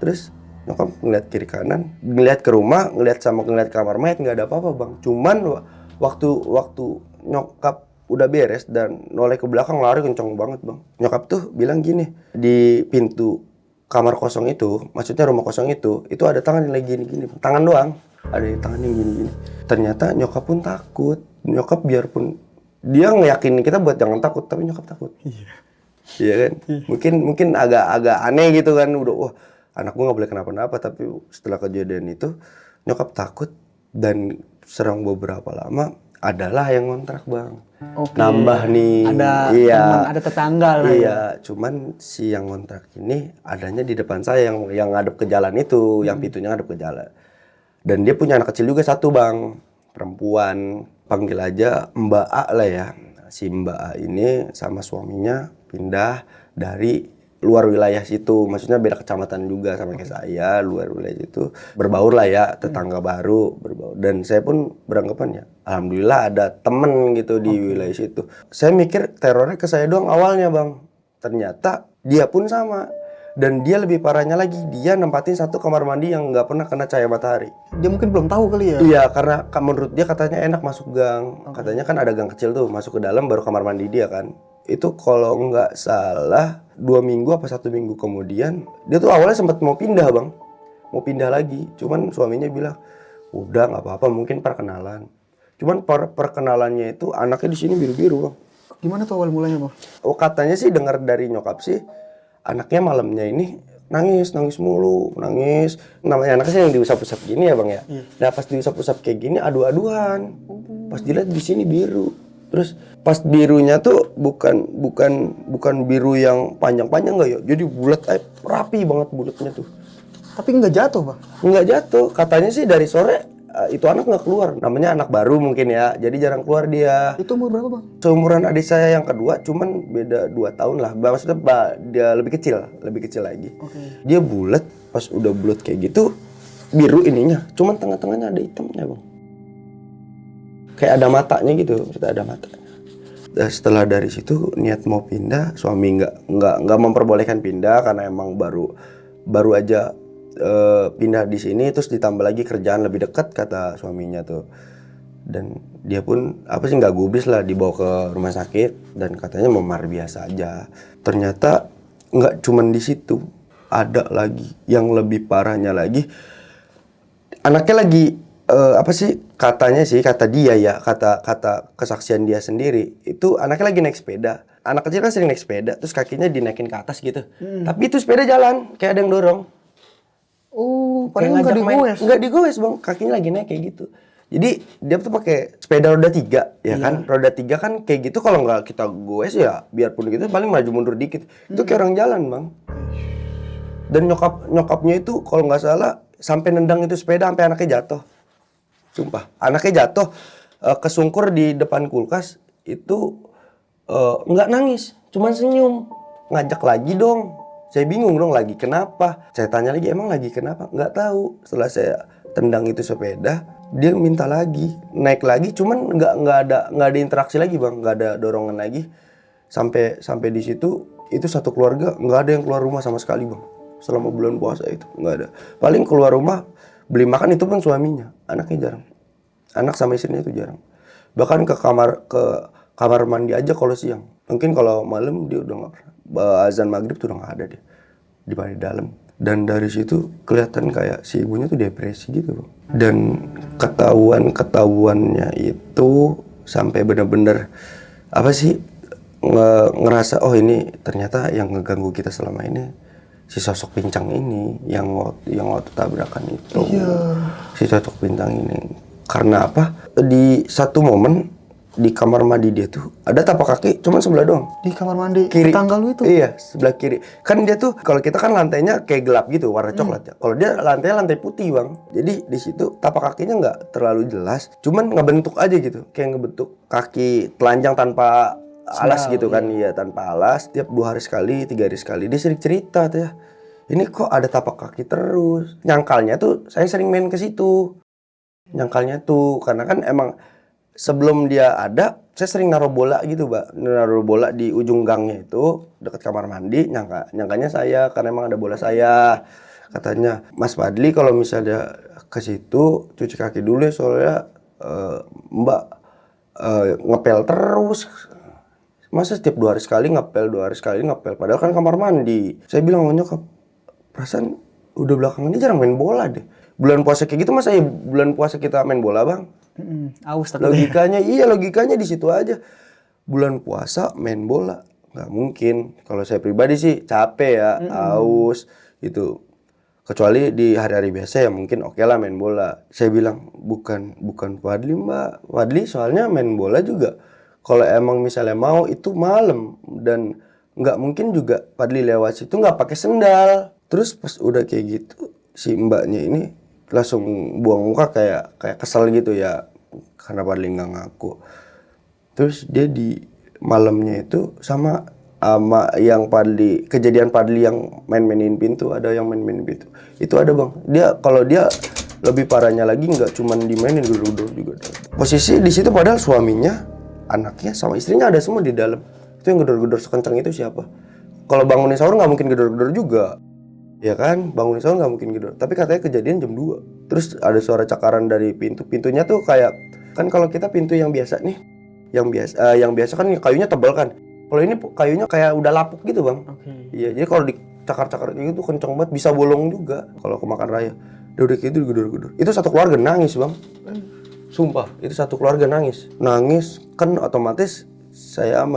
Terus nyokap ngeliat kiri kanan, ngeliat ke rumah, ngeliat kamar mayat, nggak ada apa-apa bang. Cuman waktu nyokap udah beres dan noleh ke belakang, lari kenceng banget bang. Nyokap tuh bilang gini, di pintu kamar kosong itu, maksudnya rumah kosong itu ada tangan yang lagi gini-gini, tangan doang, ada tangan yang gini-gini. Ternyata nyokap pun takut. Nyokap biarpun dia ngeyakinin kita buat jangan takut, tapi nyokap takut. Iya kan? Mungkin agak aneh gitu kan, udah wah anak gue nggak boleh kenapa-napa, tapi setelah kejadian itu nyokap takut dan serang beberapa lama adalah yang ngontrak bang. Oke. Nambah nih, Ada iya, teman, ada tetangga lah. iya. Cuman si yang ngontrak ini adanya di depan saya, yang ngadep ke jalan itu, yang pintunya ngadep ke jalan. Dan dia punya anak kecil juga satu bang, perempuan, panggil aja Mbak A lah ya. Si Mbak A ini sama suaminya pindah dari luar wilayah situ, maksudnya beda kecamatan juga sama kayak saya, luar wilayah itu, berbaur lah ya, tetangga baru, berbaur. Dan saya pun beranggapan ya, alhamdulillah ada temen gitu di wilayah situ. Saya mikir terornya ke saya doang awalnya bang, ternyata dia pun sama. Dan dia lebih parahnya lagi, dia nempatin satu kamar mandi yang nggak pernah kena cahaya matahari. Dia mungkin belum tahu kali ya? Iya, karena menurut dia katanya enak masuk gang. Katanya kan ada gang kecil tuh, masuk ke dalam baru kamar mandi dia kan. Itu kalau nggak salah 2 minggu apa 1 minggu kemudian, dia tuh awalnya sempat mau pindah bang, mau pindah lagi. Cuman suaminya bilang, udah nggak apa-apa, mungkin perkenalan. Cuman perkenalannya itu anaknya di sini biru-biru bang. Gimana tuh awal mulanya bang? Oh katanya sih dengar dari nyokap sih, anaknya malamnya ini nangis mulu. Namanya anaknya sih yang diusap-usap gini ya bang ya. Nah pas diusap-usap kayak gini adu-aduan. Pas dilihat di sini biru. Terus pas birunya tuh bukan biru yang panjang-panjang nggak ya. Jadi bulat, rapi banget bulatnya tuh. Tapi nggak jatuh bang? Nggak jatuh. Katanya sih dari sore itu anak nggak keluar. Namanya anak baru mungkin ya, jadi jarang keluar dia. Itu umur berapa bang? Seumuran adik saya yang kedua, cuman beda 2 tahun lah. Maksudnya dia lebih kecil lagi. Dia bulat, pas udah bulat kayak gitu, biru ininya, cuman tengah-tengahnya ada hitamnya bang. Kayak ada matanya gitu, maksudnya ada matanya. Dan setelah dari situ niat mau pindah, suami nggak memperbolehkan pindah karena emang baru aja pindah di sini, terus ditambah lagi kerjaan lebih dekat kata suaminya tuh. Dan dia pun nggak gubris lah, dibawa ke rumah sakit dan katanya memar biasa aja. Ternyata nggak cuman di situ, ada lagi yang lebih parahnya lagi. Anaknya lagi kata dia ya, kata kesaksian dia sendiri, itu anaknya lagi naik sepeda. Anak kecil kan sering naik sepeda, terus kakinya dinaikin ke atas gitu. Tapi itu sepeda jalan, kayak ada yang dorong. Oh, padahal nggak digoes. Nggak digoes bang, kakinya lagi naik kayak gitu. Jadi dia tuh pakai sepeda roda 3 ya kan, roda 3 kan kayak gitu, kalau nggak kita goes ya biarpun gitu paling maju mundur dikit. Itu kayak orang jalan bang. Dan nyokapnya itu kalau nggak salah sampai nendang itu sepeda sampai anaknya jatuh. Sumpah, anaknya jatuh kesungkur di depan kulkas itu, nggak nangis, cuman senyum, ngajak lagi dong. Saya bingung dong, lagi kenapa? Saya tanya lagi, emang lagi kenapa? Nggak tahu. Setelah saya tendang itu sepeda, dia minta lagi, naik lagi, cuman nggak ada interaksi lagi bang, nggak ada dorongan lagi. Sampai di situ, itu satu keluarga nggak ada yang keluar rumah sama sekali bang. Selama bulan puasa itu nggak ada. Paling keluar rumah beli makan itu pun suaminya, anaknya jarang. Anak sama istrinya itu jarang. Bahkan ke kamar mandi aja kalau siang. Mungkin kalau malam dia udah nggak pernah. Azan maghrib tuh udah nggak ada dia di dalam. Dan dari situ kelihatan kayak si ibunya tuh depresi gitu. Dan ketahuannya itu sampai bener-bener ngerasa oh ini ternyata yang ngeganggu kita selama ini si sosok pincang ini yang waktu tabrakan itu. Si sosok pincang ini. Karena apa? Di satu momen di kamar mandi dia tuh ada tapak kaki cuman sebelah doang. Di kamar mandi kiri. Tetangga lu itu? Iya, sebelah kiri. Kan dia tuh kalau kita kan lantainya kayak gelap gitu, warna coklat ya. Kalau dia lantai putih, Bang. Jadi di situ tapak kakinya nggak terlalu jelas, cuman ngebentuk aja gitu. Kayak ngebentuk kaki telanjang tanpa alas gitu kan, iya tanpa alas. Tiap 2 hari sekali, 3 hari sekali dia sering cerita tuh ya. Ini kok ada tapak kaki terus. Nyangkalnya tuh saya sering main ke situ. Nyangkalnya tuh karena kan emang sebelum dia ada, saya sering naruh bola gitu, Mbak. Naruh bola di ujung gangnya itu, dekat kamar mandi. Nyangkanya saya, karena emang ada bola saya. Katanya, Mas Fadli kalau misalnya ke situ, cuci kaki dulu ya, soalnya Mbak ngepel terus. Masa setiap 2 hari sekali ngepel, 2 hari sekali ngepel. Padahal kan kamar mandi. Saya bilang sama nyokap, perasaan udah belakangan ini jarang main bola deh. Bulan puasa kayak gitu, masa ya bulan puasa kita main bola, Bang? Aus logikanya di situ aja. Bulan puasa main bola nggak mungkin. Kalau saya pribadi sih capek ya, aus gitu. Kecuali di hari-hari biasa ya mungkin oke lah main bola. Saya bilang bukan Fadli, Mbak. Fadli soalnya main bola juga kalau emang misalnya mau itu malam, dan nggak mungkin juga Fadli lewat situ nggak pakai sendal. Terus pas udah kayak gitu si mbaknya ini langsung buang muka kayak kesel gitu ya karena Fadli nggak ngaku. Terus dia di malamnya itu sama yang kejadian Fadli yang main-mainin pintu, ada yang main-mainin pintu. Itu ada, Bang. Kalau dia lebih parahnya lagi nggak cuman dimainin, gedor-gedor juga. Posisi di situ padahal suaminya, anaknya sama istrinya ada semua di dalam. Itu yang gedor-gedor sekencang itu siapa? Kalau bangunin sahur nggak mungkin gedor-gedor juga. Ya kan, bangunin sahur nggak mungkin gitu. Tapi katanya kejadian jam 2. Terus ada suara cakaran dari pintu. Pintunya tuh kayak, kan kalau kita pintu yang biasa nih, yang biasa kan kayunya tebal kan. Kalau ini kayunya kayak udah lapuk gitu, Bang. Iya, jadi kalau dicakar-cakar gitu kenceng banget, bisa bolong juga kalau kemakan raya. Udah kayak gitu digedor-gedor. Itu satu keluarga nangis, Bang. Sumpah, itu satu keluarga nangis. Nangis kan otomatis saya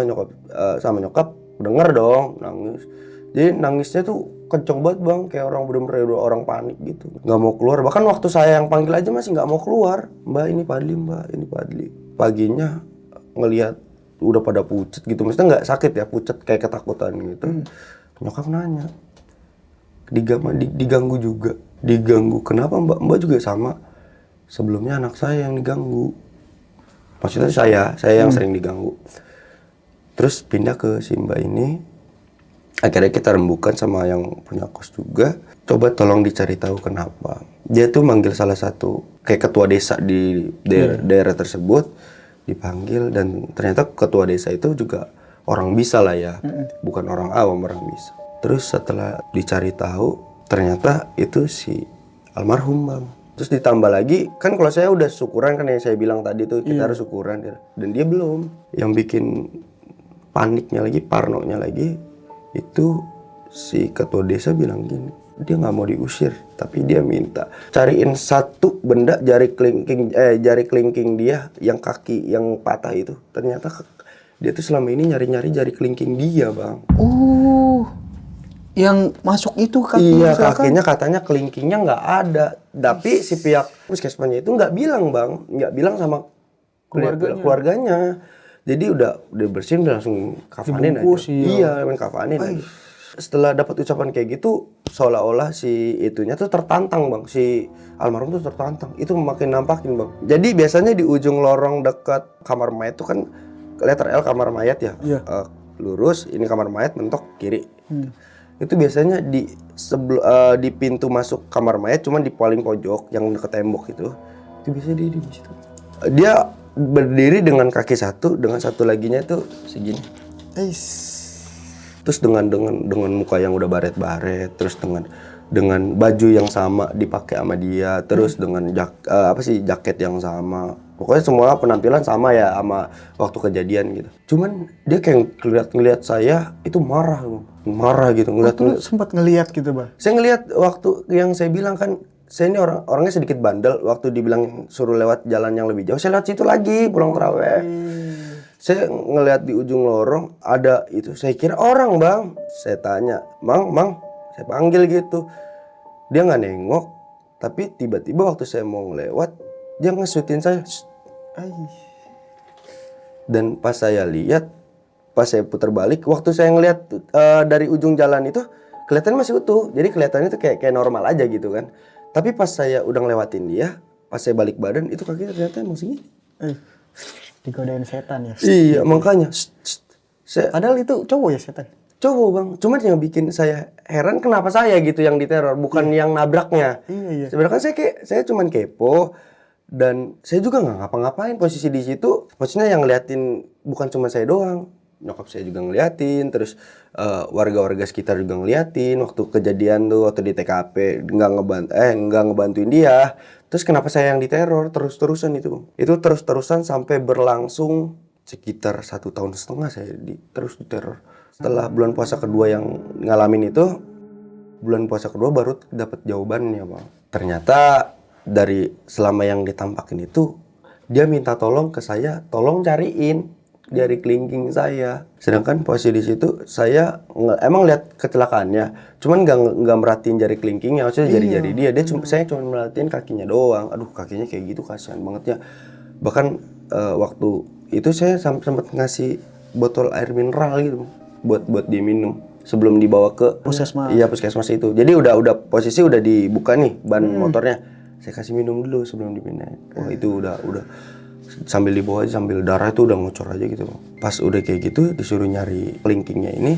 sama nyokap denger dong nangis. Jadi nangisnya tuh kenceng banget, Bang, kayak orang bener-bener orang panik gitu, nggak mau keluar. Bahkan waktu saya yang panggil aja masih nggak mau keluar. Mbak ini Fadli, Mbak ini Fadli. Paginya ngelihat udah pada pucet gitu, maksudnya nggak sakit ya, pucet kayak ketakutan gitu. Nyokap nanya, diganggu juga. Diganggu kenapa, Mbak? Mbak juga sama. sebelumnya anak saya yang diganggu. Maksudnya saya yang sering diganggu. Terus pindah ke si Mbak ini. Akhirnya kita rembukan sama yang punya kos juga. Coba tolong dicari tahu kenapa. Dia tuh manggil salah satu kayak ketua desa di daerah tersebut, dipanggil, dan ternyata ketua desa itu juga orang bisa lah ya, bukan orang awam, orang bisa. Terus setelah dicari tahu, ternyata itu si almarhum, Bang. Terus ditambah lagi, kan kalau saya udah syukuran kan yang saya bilang tadi tuh, kita harus syukuran. Dan dia belum. Yang bikin paniknya lagi, parnonya lagi, itu si ketua desa bilang gini, dia nggak mau diusir, tapi dia minta cariin satu benda jari kelingking dia yang kaki yang patah itu. Ternyata dia tuh selama ini nyari-nyari jari kelingking dia, Bang. Oh, yang masuk itu kaki. Iya, kakinya katanya kelingkingnya nggak ada. Tapi si pihak puskesmasnya itu nggak bilang, Bang. Nggak bilang sama keluarganya. Jadi udah bersihin, udah langsung kafanin aja. Iya, main kafanin aja. Setelah dapat ucapan kayak gitu, seolah-olah si itunya tuh tertantang, Bang. Si almarhum tuh tertantang. Itu makin nampakin, Bang. Jadi biasanya di ujung lorong dekat kamar mayat tuh kan letter L kamar mayat ya. Iya. Lurus, ini kamar mayat, mentok kiri. Itu biasanya di pintu masuk kamar mayat, cuman di paling pojok yang deket tembok itu biasanya dia di situ. Dia berdiri dengan kaki satu, dengan satu laginya itu segini. Terus dengan muka yang udah baret-baret, terus dengan baju yang sama dipakai sama dia, terus dengan jaket yang sama. Pokoknya semua penampilan sama ya sama waktu kejadian gitu. Cuman dia kayak ngeliat saya itu marah gitu Sempat ngelihat gitu, Bang. Saya ngeliat waktu yang saya bilang kan, saya ini orangnya sedikit bandel. Waktu dibilang suruh lewat jalan yang lebih jauh, saya lewat situ lagi pulang terawih. Saya ngeliat di ujung lorong ada itu, saya kira orang, Bang. Saya tanya, Mang, saya panggil gitu. Dia nggak nengok, tapi tiba-tiba waktu saya mau ngelewat, dia ngesutin saya. Dan pas saya lihat, pas saya putar balik, waktu saya ngeliat dari ujung jalan itu, kelihatannya masih utuh. Jadi kelihatannya itu kayak normal aja gitu kan. Tapi pas saya udah ngelewatin dia, pas saya balik badan, itu kakinya ternyata emang segini. Digodain setan ya. Iya, makanya. Padahal itu cowok ya setan. Cowok, Bang. Cuman yang bikin saya heran kenapa saya gitu yang diteror, bukan yang nabraknya. Iya. Sebenarnya kan saya cuman kepo dan saya juga nggak ngapa-ngapain posisi di situ. Maksudnya yang ngeliatin bukan cuma saya doang. Nyokap saya juga ngeliatin, terus warga-warga sekitar juga ngeliatin waktu kejadian tuh, waktu di TKP nggak ngebantuin dia. Terus kenapa saya yang diteror terus-terusan itu? Itu terus-terusan sampai berlangsung sekitar 1,5 tahun saya terus diteror. Setelah bulan puasa kedua yang ngalamin itu, bulan puasa kedua baru dapat jawabannya, Bang. Ternyata dari selama yang ditampakin itu, dia minta tolong ke saya, tolong cariin jari kelingking saya. Sedangkan posisi di situ saya emang lihat kecelakaannya, cuman nggak merhatiin jari kelingkingnya, maksudnya jari-jari dia. Saya cuma merhatiin kakinya doang. Aduh, kakinya kayak gitu, kasihan banget ya. Bahkan waktu itu saya sempat ngasih botol air mineral gitu buat dia minum sebelum dibawa ke puskesmas. Iya, puskesmas itu. Jadi udah posisi udah dibuka nih ban motornya. Saya kasih minum dulu sebelum dipindahin. Wah, itu udah sambil dibawa aja, sambil darah itu udah ngocor aja gitu, Bang. Pas udah kayak gitu disuruh nyari kelingkingnya ini,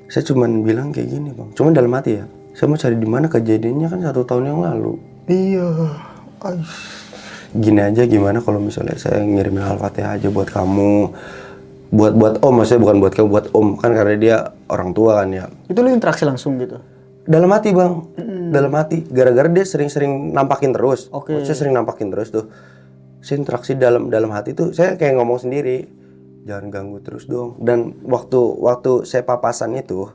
saya cuman bilang kayak gini, Bang. Cuman dalam hati ya, saya mau cari di mana, kejadiannya kan 1 tahun yang lalu. Iya. Gini aja, gimana kalau misalnya saya ngirimin Al-Fatihah aja buat kamu, buat Om, maksudnya bukan buat kamu, buat Om, kan karena dia orang tua kan ya. Itu lu interaksi langsung gitu? Dalam hati, Bang. Dalam hati. Gara-gara dia sering nampakin terus. Oke. Saya sering nampakin terus tuh. Saya interaksi dalam hati tuh, saya kayak ngomong sendiri, jangan ganggu terus dong. Dan waktu saya papasan itu,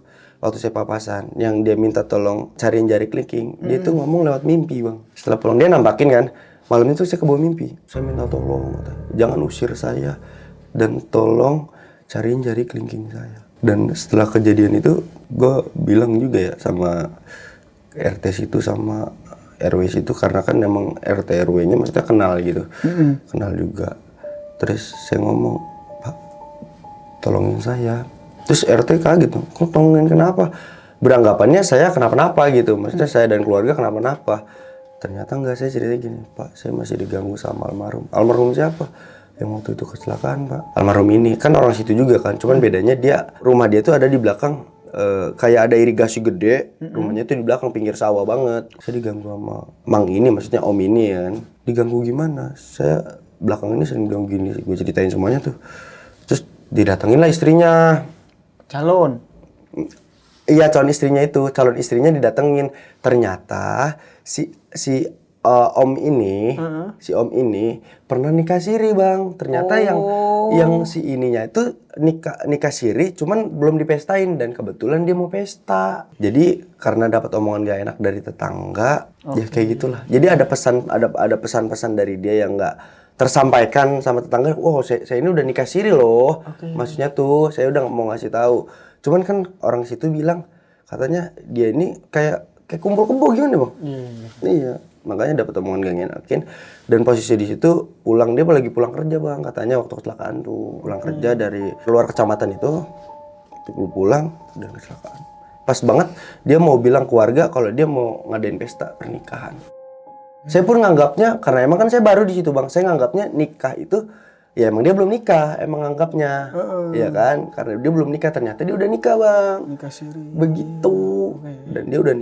yang dia minta tolong cariin jari kelingking, dia tuh ngomong lewat mimpi, Bang. Setelah pulang dia nampakin kan, malam itu saya kebawa mimpi. Saya minta tolong, jangan usir saya, dan tolong cariin jari kelingking saya. Dan setelah kejadian itu, gue bilang juga ya sama RT situ sama RW situ, karena kan emang RT RW-nya maksudnya kenal gitu. Kenal juga. Terus saya ngomong, Pak, tolongin saya. Terus RT kaget, kok tolongin kenapa? Beranggapannya saya kenapa-napa gitu. Maksudnya saya dan keluarga kenapa-napa. Ternyata enggak, saya cerita gini, Pak, saya masih diganggu sama almarhum. Almarhum siapa? Yang waktu itu kecelakaan, Pak. Almarhum ini kan orang situ juga kan, cuman bedanya rumah dia tuh ada di belakang, kayak ada irigasi gede. Rumahnya tuh di belakang pinggir sawah banget. Saya diganggu sama Mang ini, maksudnya Om ini kan. Diganggu gimana? Saya belakang ini sering diganggu gini, gue ceritain semuanya tuh. Terus didatengin lah istrinya. Calon. Iya, calon istrinya didatengin. Ternyata Om ini, si Om ini pernah nikah siri, Bang. Ternyata yang si ininya itu nikah siri, cuman belum dipestain dan kebetulan dia mau pesta. Jadi karena dapat omongan gak enak dari tetangga, ya kayak gitulah. Jadi ada pesan-pesan dari dia yang nggak tersampaikan sama tetangga. Oh, saya ini udah nikah siri loh. Maksudnya tuh saya udah mau ngasih tahu. Cuman kan orang situ bilang katanya dia ini kayak kumpul kebo gimana, Bang? Iya. Makanya dapat omongan gak ngenakin. Dan posisi di situ dia lagi pulang kerja, Bang. Katanya waktu kecelakaan tuh pulang kerja dari luar kecamatan itu pulang dan kecelakaan. Pas banget dia mau bilang keluarga kalau dia mau ngadain pesta pernikahan. Saya pun nganggapnya, karena emang kan saya baru di situ, Bang. Saya nganggapnya nikah itu ya emang dia belum nikah, emang nganggapnya. Iya kan? Karena dia belum nikah, ternyata dia udah nikah, Bang. Nikah siri. Begitu. Dan dia udah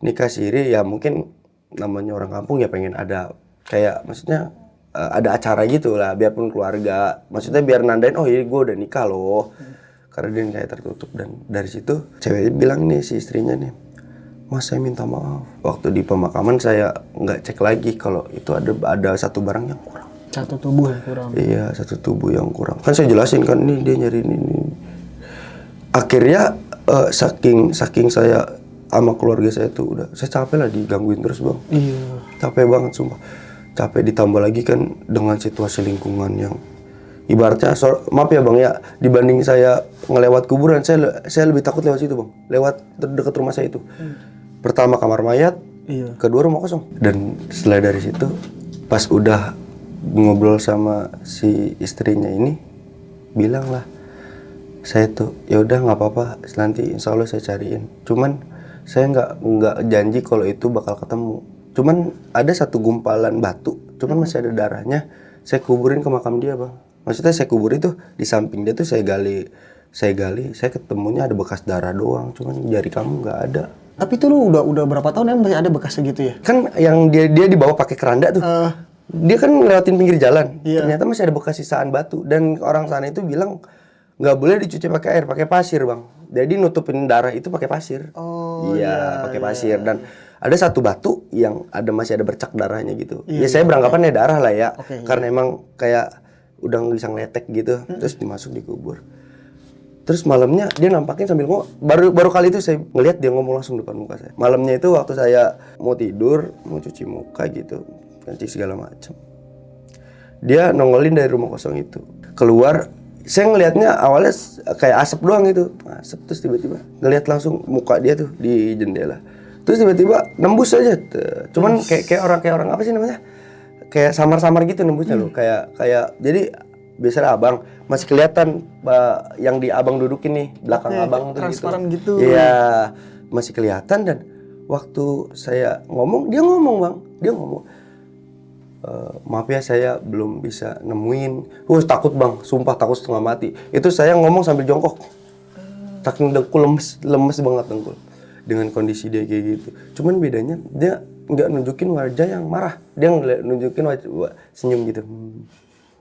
nikah siri, ya mungkin namanya orang kampung ya pengen ada kayak maksudnya ada acara gitu lah, biarpun keluarga. Maksudnya biar nandain, oh ini gue udah nikah loh. Karena dia kayak tertutup. Dan dari situ ceweknya bilang nih, si istrinya nih, Mas, saya minta maaf. Waktu di pemakaman saya nggak cek lagi kalau itu ada satu barang yang kurang. Satu tubuh yang kurang. Iya, satu tubuh yang kurang. Kan saya jelasin kan, nih dia nyari ini. Akhirnya saking saya sama keluarga saya tuh udah, saya capek lah digangguin terus, Bang. Iya. Capek banget sumpah. Capek ditambah lagi kan dengan situasi lingkungan yang ibaratnya, maaf ya Bang ya, dibanding saya ngelewat kuburan, saya lebih takut lewat situ, Bang. Lewat dekat rumah saya itu. Pertama kamar mayat, kedua rumah kosong. Dan setelah dari situ, pas udah ngobrol sama si istrinya ini, bilang lah, saya tuh ya udah nggak apa-apa, nanti insya Allah saya cariin. Cuman saya nggak janji kalau itu bakal ketemu. Cuman ada satu gumpalan batu, cuman masih ada darahnya. Saya kuburin ke makam dia, Bang. Maksudnya saya kubur itu di samping dia tuh saya gali, saya ketemunya ada bekas darah doang. Cuman jari kamu nggak ada. Tapi itu lu udah berapa tahun ya masih ada bekasnya gitu ya? Kan yang dia dibawa pakai keranda tuh. Dia kan lewatin pinggir jalan. Ternyata masih ada bekas sisaan batu. Dan orang sana itu bilang nggak boleh dicuci pakai air, pakai pasir, Bang. Jadi nutupin darah itu pakai pasir. Pakai pasir. Dan ada satu batu yang masih ada bercak darahnya gitu. Saya beranggapannya darah lah ya. Karena emang kayak udah nggak bisa ngeletek gitu. Terus dimasuk dikubur. Terus malamnya dia nampakin sambil ngomong. Baru kali itu saya ngelihat dia ngomong langsung depan muka saya. Malamnya itu waktu saya mau tidur, mau cuci muka gitu, kencing segala macam. Dia nongolin dari rumah kosong itu. Keluar, saya ngelihatnya awalnya kayak asap doang gitu. Asap, terus tiba-tiba ngelihat langsung muka dia tuh di jendela. Terus tiba-tiba nembus aja. Cuman kayak orang apa sih namanya? Kayak samar-samar gitu nembusnya loh. Kayak jadi biasanya abang masih kelihatan yang di abang dudukin nih, belakang abang tuh transparan gitu. Iya, masih kelihatan. Dan waktu saya ngomong, dia ngomong, Bang. Dia ngomong, maaf ya saya belum bisa nemuin. Takut, Bang, sumpah takut setengah mati. Itu saya ngomong sambil jongkok. Saking dengkul, lemes banget dengkul. Dengan kondisi dia kayak gitu. Cuman bedanya dia nggak nunjukin wajah yang marah. Dia nunjukin wajah senyum gitu.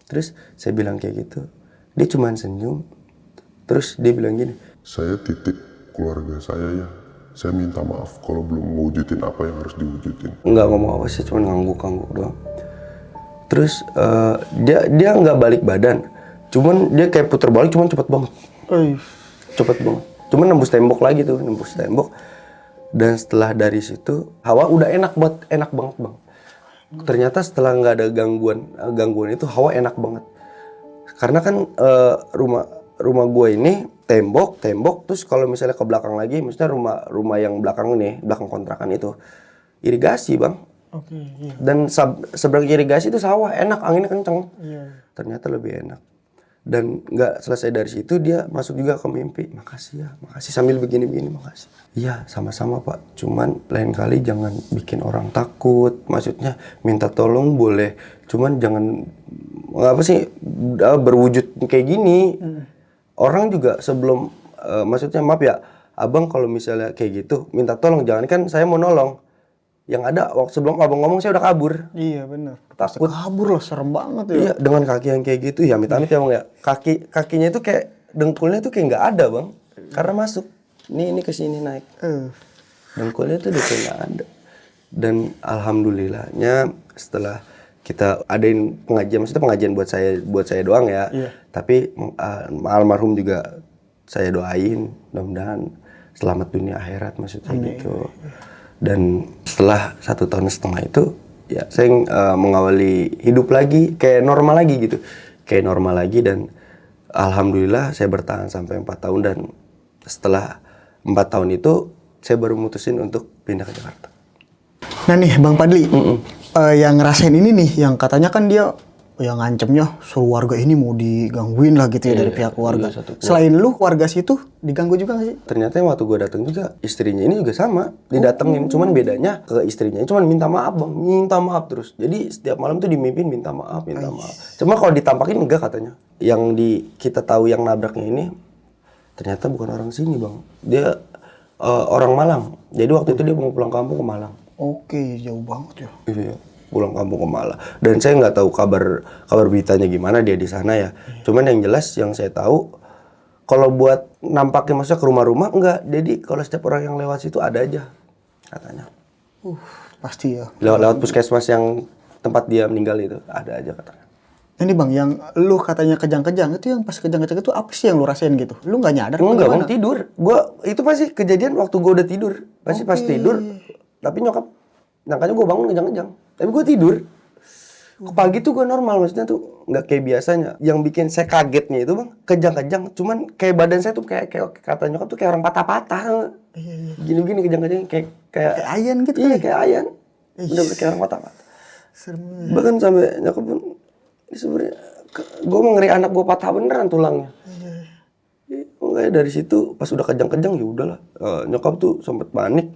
Terus saya bilang kayak gitu. Dia cuman senyum. Terus dia bilang gini, Saya titip keluarga saya ya. Saya minta maaf kalau belum mewujudin apa yang harus diwujudin. nggak ngomong apa sih, cuman ngangguk doang. Terus dia nggak balik badan. Cuman dia kayak puter balik, cuman cepet banget. Cepet banget. Cuman nembus tembok lagi tuh, nembus tembok. Dan setelah dari situ, Hawa udah enak banget, Bang. Ternyata setelah nggak ada gangguan itu, Hawa enak banget. Karena kan rumah gue ini tembok, terus kalau misalnya ke belakang lagi, maksudnya rumah yang belakang ini, belakang kontrakan itu, irigasi, Bang. Dan seberang irigasi itu sawah, enak, anginnya kenceng. Ternyata lebih enak. Dan nggak selesai dari situ dia masuk juga ke mimpi, makasih ya, makasih sambil begini-begini, makasih. Iya sama-sama Pak, cuman lain kali jangan bikin orang takut. Maksudnya minta tolong boleh, cuman jangan apa sih berwujud kayak gini. Orang juga sebelum maksudnya maaf ya, abang kalau misalnya kayak gitu minta tolong, jangan kan saya mau nolong. Yang ada waktu sebelum abang ngomong saya udah kabur. Iya benar. Takut. Kabur loh, serem banget ya. Iya, dengan kaki yang kayak gitu ya amit-amit ya bang ya. Kakinya itu kayak dengkulnya tuh kayak nggak ada bang, karena masuk. Ini ke sini naik. Dengkulnya tuh udah kayak nggak ada. Dan alhamdulillahnya setelah kita adain pengajian, maksudnya pengajian buat saya doang ya. Iya. Tapi almarhum juga saya doain, mudah-mudahan selamat dunia akhirat maksudnya gitu. Dan setelah 1,5 tahun itu ya saya mengawali hidup lagi kayak normal lagi gitu, kayak normal lagi. Dan alhamdulillah saya bertahan sampai 4 tahun, dan setelah 4 tahun itu saya baru mutusin untuk pindah ke Jakarta. Nah nih Bang Fadli, yang ngerasain ini nih, yang katanya kan dia yang ngancemnya suruh warga ini mau digangguin lah gitu ya dari pihak keluarga. Selain lu, warga situ diganggu juga gak sih? Ternyata waktu gue datang juga istrinya ini juga sama didatengin, cuman bedanya ke istrinya cuman minta maaf bang, minta maaf terus. Jadi setiap malam tuh dimimpin minta maaf, minta maaf. Cuma kalau ditampakin enggak katanya. Yang kita tahu yang nabraknya ini ternyata bukan orang sini bang, dia orang Malang. Jadi waktu itu dia mau pulang kampung ke Malang. Oke, jauh banget ya. Iya, pulang kampung ke Malang. Dan saya nggak tahu kabar beritanya gimana dia di sana ya. Cuman yang jelas yang saya tahu, kalau buat nampaknya maksudnya ke rumah-rumah enggak. Jadi kalau setiap orang yang lewat situ ada aja katanya. Pasti ya. Lewat puskesmas yang tempat dia meninggal itu ada aja katanya. Ini bang, yang lu katanya kejang-kejang itu, yang pas kejang-kejang itu apa sih yang lu rasain gitu? Lu nggak nyadar? Enggak bang, tidur. Gua itu pasti kejadian waktu gua udah tidur. Pasti pas tidur. Tapi nyokap nyangkanya gua bangun kejang-kejang. Tapi gua tidur. Pagi tuh gua normal, maksudnya tuh nggak kayak biasanya. Yang bikin saya kagetnya itu bang, kejang-kejang. Cuman kayak badan saya tuh kayak kata nyokap tuh kayak orang patah-patah. Gini-gini kejang-kejang kayak ayan gitu. Iya kayak ayan. Bener-bener kayak orang patah-patah. Serem. Bahkan sampai nyokap pun sebenarnya gue mau ngeri anak gue patah beneran tulangnya. Makanya dari situ pas udah kejang-kejang ya udahlah. Nyokap tuh sempet panik.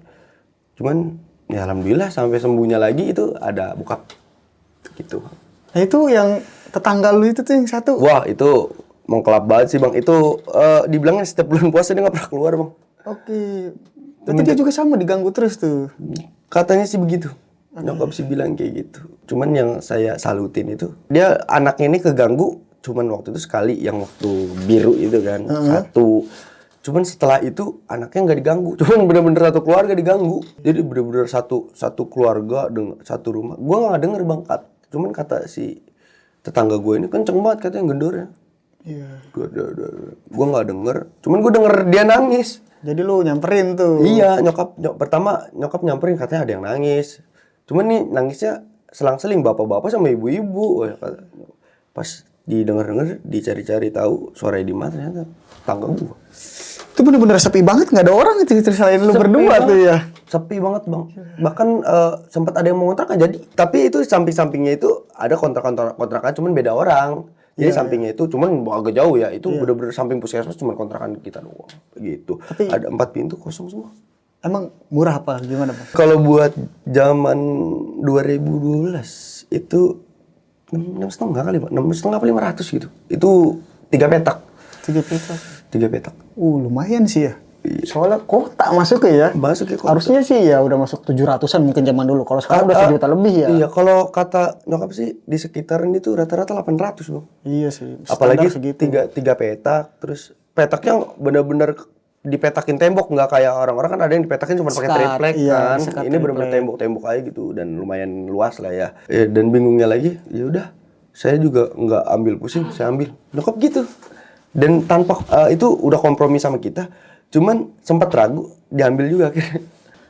Cuman ya alhamdulillah sampai sembuhnya lagi itu ada bokap gitu. Nah itu yang tetangga lu itu tuh yang satu. Wah itu mengkelap banget sih bang. Itu dibilangnya setiap bulan puasa dia nggak pernah keluar bang. Oke. Berarti dia juga sama diganggu terus tuh. Katanya sih begitu. Nyokap sih bilang kayak gitu. Cuman yang saya salutin itu, dia anaknya ini keganggu cuman waktu itu sekali, yang waktu biru itu kan, satu. Cuman setelah itu anaknya nggak diganggu. Cuman bener-bener satu keluarga diganggu. Jadi bener-bener satu keluarga dengan satu rumah. Gua nggak denger bang, cuman kata si tetangga gue ini kenceng banget katanya gendornya. Iya. Gua nggak denger. Cuman gue denger dia nangis. Jadi lu nyamperin tuh. Iya, pertama nyokap nyamperin katanya ada yang nangis. Cuman nih nangisnya selang-seling bapak-bapak sama ibu-ibu. Pas didengar-dengar, dicari-cari tahu suaranya di mana, ternyata tangga gua. Itu bener-bener sepi banget, nggak ada orang itu selain lu berdua banget. tuh ya. Sepi banget bang. Bahkan sempat ada yang mau ngontrak kan jadi. Tapi itu samping-sampingnya itu ada kontrakan cuman beda orang. Jadi sampingnya itu cuman agak jauh ya. Itu bener-bener samping puskesmas cuman kontrakan kita doang. Gitu. Tapi ada 4 pintu kosong semua. Emang murah apa gimana bang? Kalau buat zaman 2012 itu 6,5 kali pak, 6,5 apa 500 gitu. Itu 3 petak. 3 petak. 3 petak. Lumayan sih ya. Iya. Soalnya kota masuk ya. Masuk ke kota. Harusnya sih ya udah masuk 700-an mungkin zaman dulu. Kalau sekarang udah 1 juta lebih ya. Iya, kalau kata nyokap sih di sekitaran itu rata-rata 800 bang. Iya sih. Apalagi segitu. 3 petak, terus petaknya benar-benar dipetakin tembok, nggak kayak orang-orang kan ada yang dipetakin cuma pakai triplek kan. Ini benar-benar tembok-tembok aja gitu dan lumayan luas lah ya. Dan bingungnya lagi, ya udah saya juga nggak ambil pusing, saya ambil. Nyokap gitu. Dan tanpa itu udah kompromi sama kita, cuman sempat ragu diambil juga akhirnya.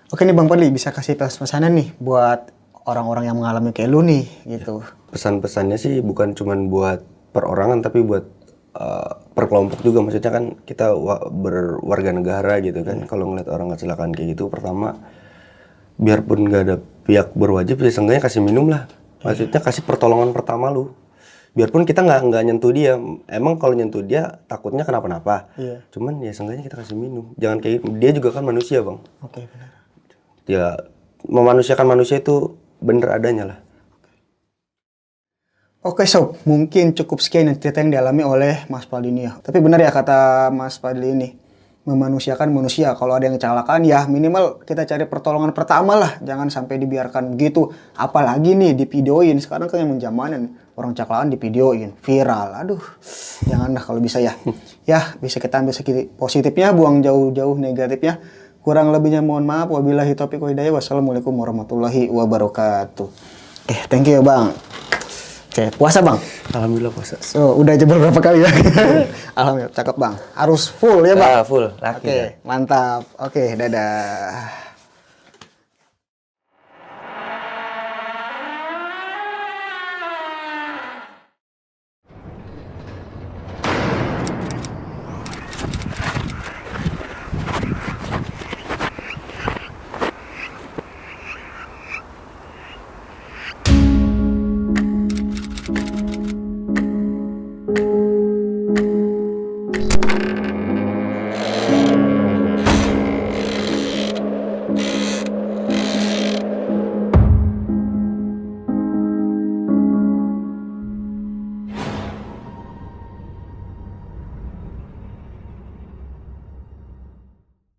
Oke nih Bang Fadli, bisa kasih pesan-pesanan nih buat orang-orang yang mengalami kayak lu nih gitu. Pesan-pesannya sih bukan cuman buat perorangan tapi buat per kelompok juga, maksudnya kan kita berwarga negara gitu kan. Kalau ngeliat orang kecelakaan kayak gitu, pertama biarpun nggak ada pihak berwajib ya seenggaknya kasih minum lah, maksudnya kasih pertolongan pertama lu. biarpun kita nggak nyentuh dia, emang kalau nyentuh dia takutnya kenapa-napa. Iya. Cuman ya seenggaknya kita kasih minum, jangan kayak dia juga kan manusia bang. Oke, benar. Ya memanusiakan manusia itu bener adanya lah. Oke sob, mungkin cukup sekian cerita yang dialami oleh Mas Fadli ini ya. Tapi benar ya kata Mas Fadli ini, memanusiakan manusia. Kalau ada yang kecelakaan ya minimal kita cari pertolongan pertama lah. Jangan sampai dibiarkan begitu. Apalagi nih divideoin. Sekarang kan yang menjamanan orang kecelakaan divideoin, viral. Aduh, janganlah kalau bisa ya. Ya bisa kita ambil segi positifnya, buang jauh-jauh negatifnya. Kurang lebihnya mohon maaf. Wabillahi taufiq wal hidayah. Wassalamualaikum warahmatullahi wabarakatuh. Thank you ya bang. Oke, puasa bang? Alhamdulillah puasa. So, udah jebol berapa kali ya? Alhamdulillah, cakep bang. Harus full ya bang? Full. Oke, mantap. Oke, dadah.